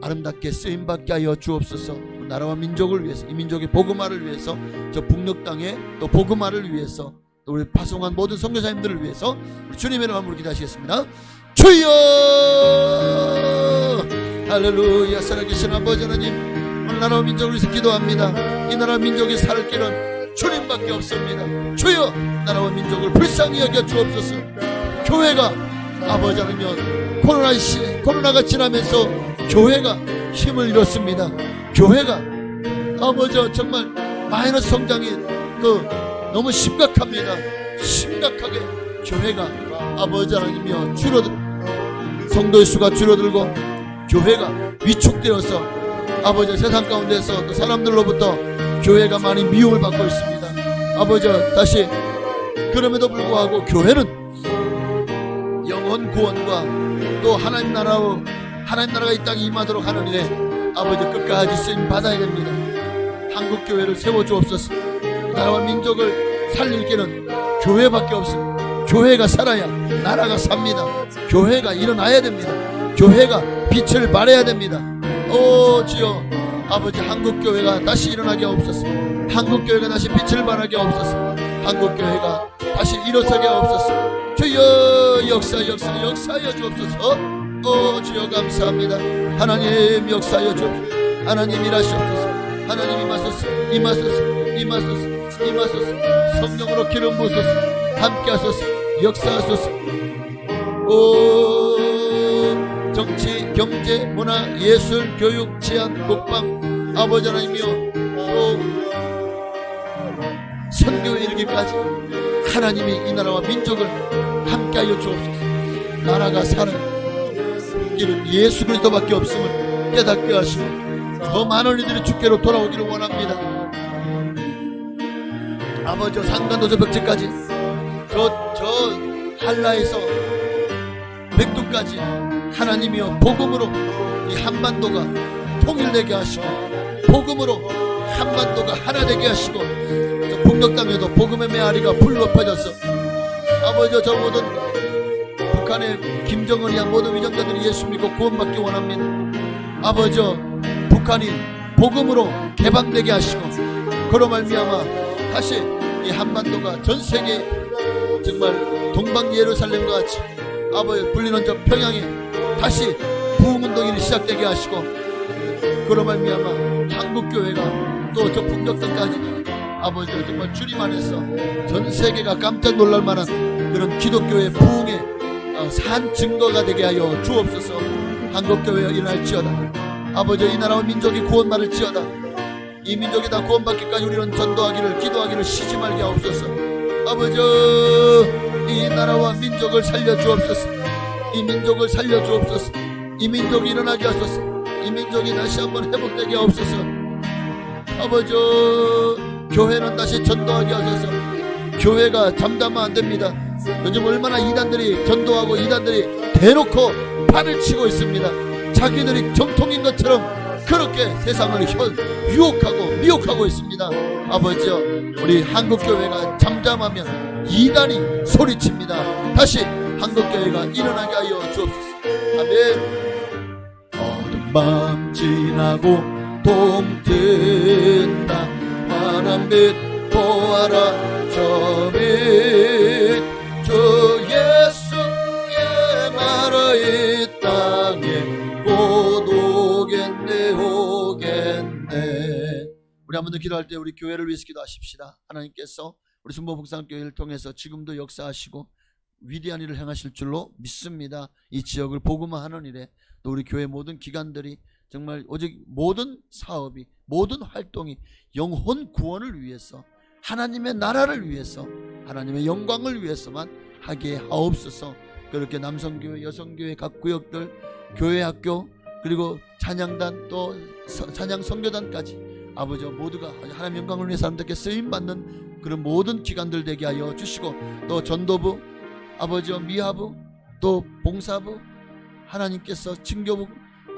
Speaker 3: 아름답게 쓰임받게 하여 주옵소서. 나라와 민족을 위해서, 이 민족의 복음화를 위해서, 저 북녘 땅에 또 복음화를 위해서, 또 우리 파송한 모든 선교사님들을 위해서 우리 주님의 이름으로 기도하시겠습니다. 주여! 할렐루야. 살아계신 아버지 하나님, 오늘 나라와 민족을 위해서 기도합니다. 이 나라와 민족이 살 길은 주님밖에 없습니다. 주여! 나라와 민족을 불쌍히 여겨 주옵소서. 교회가 아버지 하나님, 코로나가 지나면서 교회가 힘을 잃었습니다. 교회가 아버지 정말 마이너스 성장이 너무 심각합니다. 심각하게 교회가 아버지 하나님이여 성도의 수가 줄어들고 교회가 위축되어서 아버지 세상 가운데서 또 사람들로부터 교회가 많이 미움을 받고 있습니다. 아버지 다시 그럼에도 불구하고 교회는 영혼 구원과 또 하나님 나라가 이 땅에 임하도록 하는 일에 아버지 끝까지 쓰임 받아야 됩니다. 한국 교회를 세워 주옵소서. 나라와 민족을 살릴 길은 교회밖에 없습니다. 교회가 살아야 나라가 삽니다. 교회가 일어나야 됩니다. 교회가 빛을 발해야 됩니다. 오 주여, 아버지 한국 교회가 다시 일어나게 하옵소서. 한국 교회가 다시 빛을 발하게 하옵소서. 한국 교회가 다시 일어서게 하옵소서. 주여 역사하여 주옵소서. 오 주여 감사합니다. 하나님 역사하여 주옵소서. 하나님 일하시옵소서. 하나님 임하소서. 성령으로 기름 부으소서. 함께하소서. 역사하소서. 오 정치, 경제, 문화, 예술, 교육, 치안, 국방 아버지 하나님이여 또 선교의 일기까지 하나님이 이 나라와 민족을 함께하여 주옵소서. 나라가 사는 길은 예수 그리스도밖에 없음을 깨닫게 하시고 더 많은 이들이 주께로 돌아오기를 원합니다. 아버지 상간도서 벽지까지 저 한라에서 백두까지 하나님이여 복음으로 이 한반도가 통일되게 하시고 복음으로 한반도가 하나 되게 하시고 저 북녘 땅에도 복음의 메아리가 불로 퍼져서 아버지 저 모든 북한의 김정은이야 모든 위정자들이 예수 믿고 구원받기 원합니다. 아버지 북한이 복음으로 개방되게 하시고 그로 말미암아 다시 이 한반도가 전세계 정말 동방 예루살렘과 같이 아버지 불리는 저 평양에 다시 부흥운동이 시작되게 하시고 그로 말미암아 한국교회가 또 저 북녘 땅까지 아버지 정말 주님 안에서 전 세계가 깜짝 놀랄 만한 그런 기독교의 부흥의 산 증거가 되게 하여 주옵소서. 한국교회 일어날지어다. 아버지 이 나라와 민족이 구원받을지어다. 이 민족이 다 구원받기까지 우리는 전도하기를 기도하기를 쉬지 말게 하옵소서. 아버지 이 나라와 민족을 살려주옵소서. 이 민족을 살려주옵소서. 이 민족이 일어나게 하소서. 이 민족이 다시 한번 회복되게 하옵소서. 아버지 교회는 다시 전도하게 하소서. 교회가 잠잠하면 안됩니다. 요즘 얼마나 이단들이 전도하고 이단들이 대놓고 팔을 치고 있습니다. 자기들이 정통인 것처럼 그렇게 세상을 유혹하고 미혹하고 있습니다. 아버지 우리 한국교회가 잠잠하면 이단이 소리칩니다. 다시 한국교회가 일어나게 하여 주옵소서. 아멘. 어두운 밤 지나고 동 뜬다. 환한 빛 보아라 저빛 주 예수의 말아 이 땅에 곧 오겠네. 우리 한번 더 기도할 때 우리 교회를 위해서 기도하십시다. 하나님께서 우리 순복북산교회를 통해서 지금도 역사하시고 위대한 일을 행하실 줄로 믿습니다. 이 지역을 복음화하는 일에 또 우리 교회 모든 기관들이 정말 오직 모든 사업이 모든 활동이 영혼 구원을 위해서 하나님의 나라를 위해서 하나님의 영광을 위해서만 하게 하옵소서. 그렇게 남성교회 여성교회 각 구역들 교회학교 그리고 찬양단 또 찬양 선교단까지 아버지 모두가 하나님 영광을 위해 사람들께 쓰임받는 그런 모든 기관들 되게 하여 주시고, 또 전도부, 아버지 미하부, 또 봉사부, 하나님께서 징교부,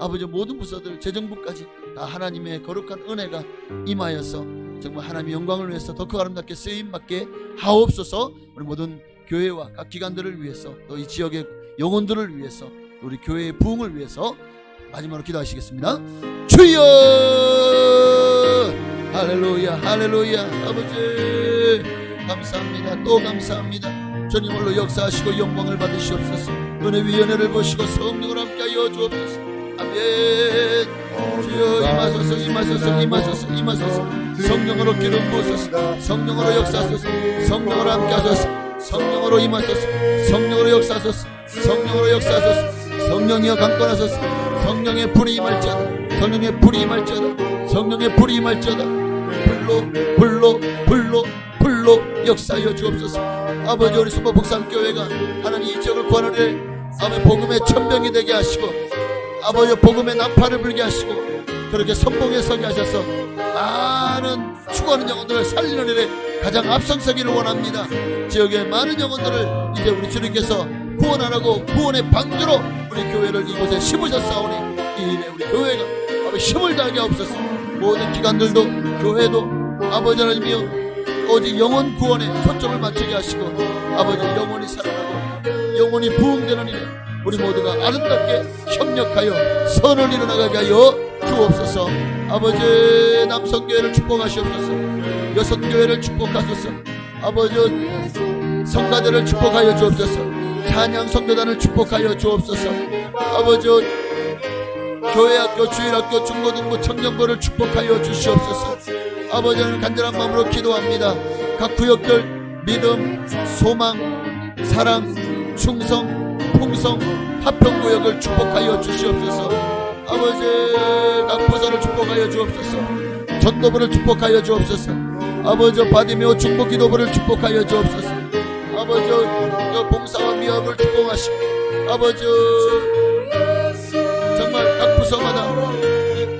Speaker 3: 아버지 모든 부서들, 재정부까지 다 하나님의 거룩한 은혜가 임하여서 정말 하나님의 영광을 위해서 더 크 아름답게 쓰임받게 하옵소서. 우리 모든 교회와 각 기관들을 위해서, 또 이 지역의 영혼들을 위해서, 우리 교회의 부흥을 위해서 마지막으로 기도하시겠습니다. 주여, 할렐루야, 할렐루야. 아버지 감사합니다. 또 감사합니다. 주님 홀로 역사하시고 영광을 받으시옵소서. 은혜 위 은혜를 보시고 성령을 함께하여 주옵소서. 아멘. 주여 임하소서, 임하소서, 임하소서, 임하소서. 성령으로 기름 부으소서. 성령으로 역사하소서. 성령으로 함께하소서. 성령으로 임하소서. 성령으로 역사하소서. 성령으로 역사하소서. 성령이여 강권하소서. 성령의 불이 임할지어다. 성령의 불이 임할지어다. 성령의 불이 임할지어다. 불로 역사하여 주옵소서. 아버지 우리 수모 복산교회가 하나님 이 지역을 구하는 아버지 복음의 천병이 되게 하시고, 아버지 복음의 나팔을 불게 하시고, 그렇게 선봉에 서게 하셔서 많은 추구하는 영혼들을 살리는 일에 가장 앞장서기를 원합니다. 지역의 많은 영혼들을 이제 우리 주님께서 구원하라고 구원의 방주로 우리 교회를 이곳에 심으셨사오니 이 일에 우리 교회가 아버지 힘을 다하게 하옵소서. 모든 기관들도 교회도 아버지 하나님이여 오직 영혼 구원에 초점을 맞추게 하시고, 아버지 영혼이 살아나고 영혼이 부흥되는 일에 우리 모두가 아름답게 협력하여 선을 이뤄나가게 하여 주옵소서. 아버지 남성교회를 축복하시옵소서. 여성교회를 축복하소서. 아버지 성가대를 축복하여 주옵소서. 찬양 성교단을 축복하여 주옵소서. 아버지 교회학교, 주일학교, 중고등부, 청년부를 축복하여 주시옵소서. 아버지는 간절한 마음으로 기도합니다. 각 구역들 믿음, 소망, 사랑, 충성, 풍성, 화평구역을 축복하여 주시옵소서. 아버지 각 부서를 축복하여 주옵소서. 전도부를 축복하여 주옵소서. 아버지 바디메오 중보기도부를 축복하여 주옵소서. 아버지 봉사와 미업을 축복하시고, 아버지 정말 각 부서마다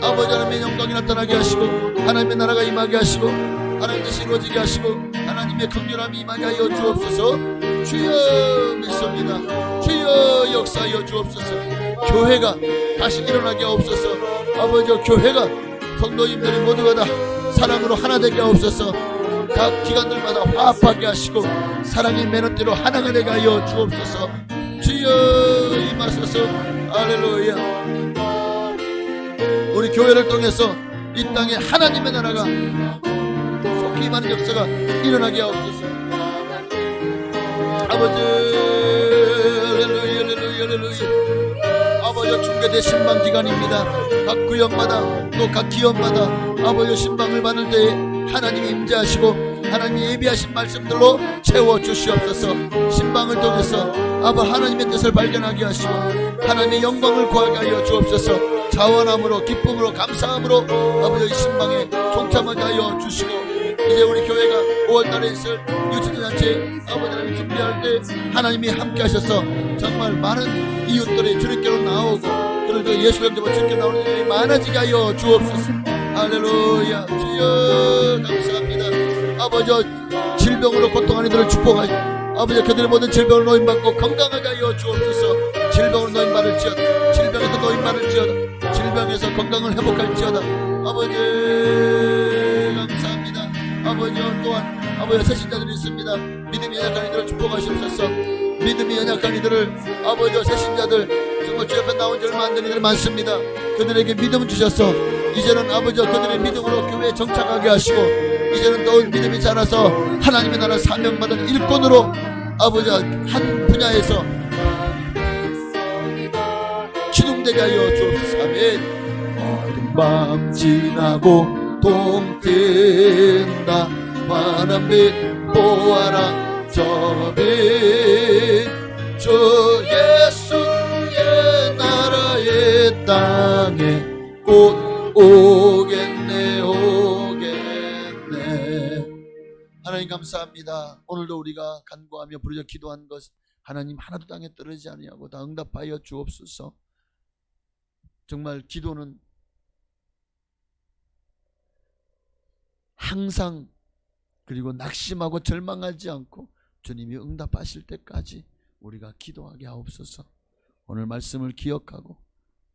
Speaker 3: 아버지 하나님의 영광이 나타나게 하시고, 하나님의 나라가 임하게 하시고, 하나님의 뜻이 이루어지게 하시고, 하나님의 긍휼함이 임하게 하여 주옵소서. 주여 믿습니다. 주여 역사하여 주옵소서. 교회가 다시 일어나게 하옵소서. 아버지 교회가 성도님들이 모두가 다 사랑으로 하나 되게 하옵소서. 각 기관들마다 화합하게 하시고 사랑의 매너대로 하나가 되게 하여 주옵소서. 주여 임하소서. 할렐루야. 우리 교회를 통해서 이 땅에 하나님의 나라가 속히 임하는 역사가 일어나게 하옵소서. 아버지 할렐루야, 할렐루야, 할렐루야. 아버지 중계대 신방기관입니다. 각 구역마다 또 각 기업마다 아버지 신방을 받을 때에 하나님이 임재하시고 하나님이 예비하신 말씀들로 채워주시옵소서. 신방을 통해서 아버 하나님의 뜻을 발견하게 하시고 하나님의 영광을 구하게 하여 주옵소서. 자원함으로 기쁨으로 감사함으로 아버지 이 신방에 동참하게 하여 주시고, 이제 우리 교회가 5월달에 있을 유치단체 아버지를 준비할 때 하나님이 함께 하셔서 정말 많은 이웃들이 주님께로 나오고, 그리고 예수를 믿고 주님께 나오는 일이 많아지게 하여 주옵소서. 할렐루야. 주여 감사합니다. 아버지 질병으로 고통하는 이들을 축복하시고, 아버지 그들의 모든 질병을 노임받고 건강하게 하여 주옵소서. 질병으로 노임받을지어다. 질병에서 노임받을지어다. 질병에서 건강을 회복할지어다. 아버지 감사합니다. 아버지 또한 아버지 새신자들이 있습니다. 믿음이 연약한 이들을 축복하시옵소서. 믿음이 연약한 이들을 아버지 새신자들 정말 주 옆에 나온 지 얼마 안 된 이들 많습니다. 그들에게 믿음을 주셔서 이제는 아버지 그들의 믿음으로 교회에 정착하게 하시고, 이제는 더 믿음이 자라서 하나님의 나라 사명받은 일꾼으로 아버지 한 분야에서 기둥되게 하여 주옵소서. 아멘. 밤 지나고 동 뜬다. 환한빛 보아라 저빛 주 예수의 나라의 땅에 곧 오겠네 오겠네. 하나님 감사합니다. 오늘도 우리가 간구하며 부르짖어 기도한 것 하나님 하나도 땅에 떨어지지 아니하고 다 응답하여 주옵소서. 정말 기도는 항상 그리고 낙심하고 절망하지 않고 주님이 응답하실 때까지 우리가 기도하게 하옵소서. 오늘 말씀을 기억하고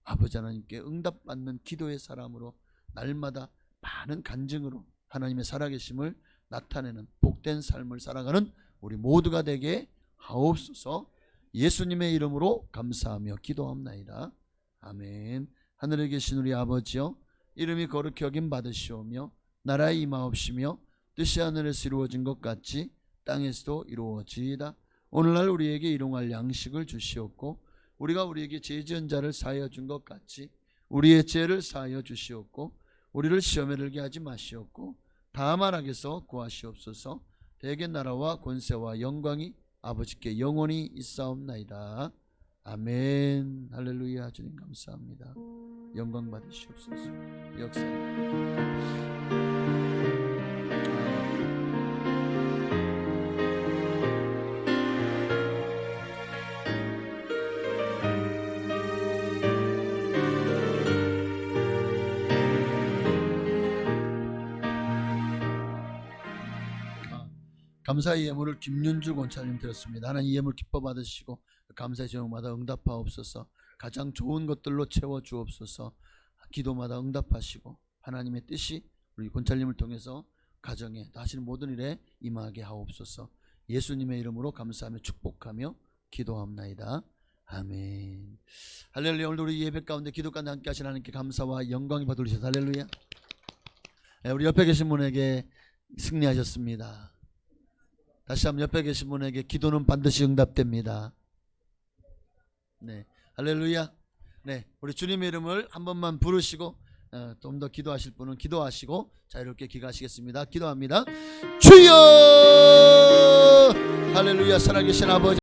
Speaker 3: 아버지 하나님께 응답받는 기도의 사람으로 날마다 많은 간증으로 하나님의 살아계심을 나타내는 복된 삶을 살아가는 우리 모두가 되게 하옵소서. 예수님의 이름으로 감사하며 기도합나이다. 아멘. 하늘에 계신 우리 아버지여, 이름이 거룩히 여김 받으시오며 나라의 임하옵시며 뜻이 하늘에서 이루어진 것 같이 땅에서도 이루어지이다. 오늘날 우리에게 일용할 양식을 주시옵고 우리가 우리에게 죄 지은 자를 사하여 준 것 같이 우리의 죄를 사하여 주시옵고 우리를 시험에 들게 하지 마시옵고 다만 악에서 구하시옵소서. 대개 나라와 권세와 영광이 아버지께 영원히 있사옵나이다. 아멘. 할렐루야. 주님 감사합니다. 영광 받으시옵소서. 역사. 감사의 예물을 김윤주 권사님 드렸습니다. 하나님 이 예물 기뻐 받으시고 감사의 제목마다 응답하옵소서. 가장 좋은 것들로 채워 주옵소서. 기도마다 응답하시고 하나님의 뜻이 우리 권사님을 통해서 가정에 하시는 모든 일에 임하게 하옵소서. 예수님의 이름으로 감사하며 축복하며 기도합나이다. 아멘. 할렐루야. 오늘도 우리 예배 가운데 기도 가운데 함께 하신 하나님께 감사와 영광이 받으셔서 할렐루야. 우리 옆에 계신 분에게 승리하셨습니다. 다시 한번 옆에 계신 분에게 기도는 반드시 응답됩니다. 네, 할렐루야. 네, 우리 주님의 이름을 한 번만 부르시고 좀 더 기도하실 분은 기도하시고 자유롭게 기도하시겠습니다. 기도합니다. 주여! 할렐루야. 살아계신 아버지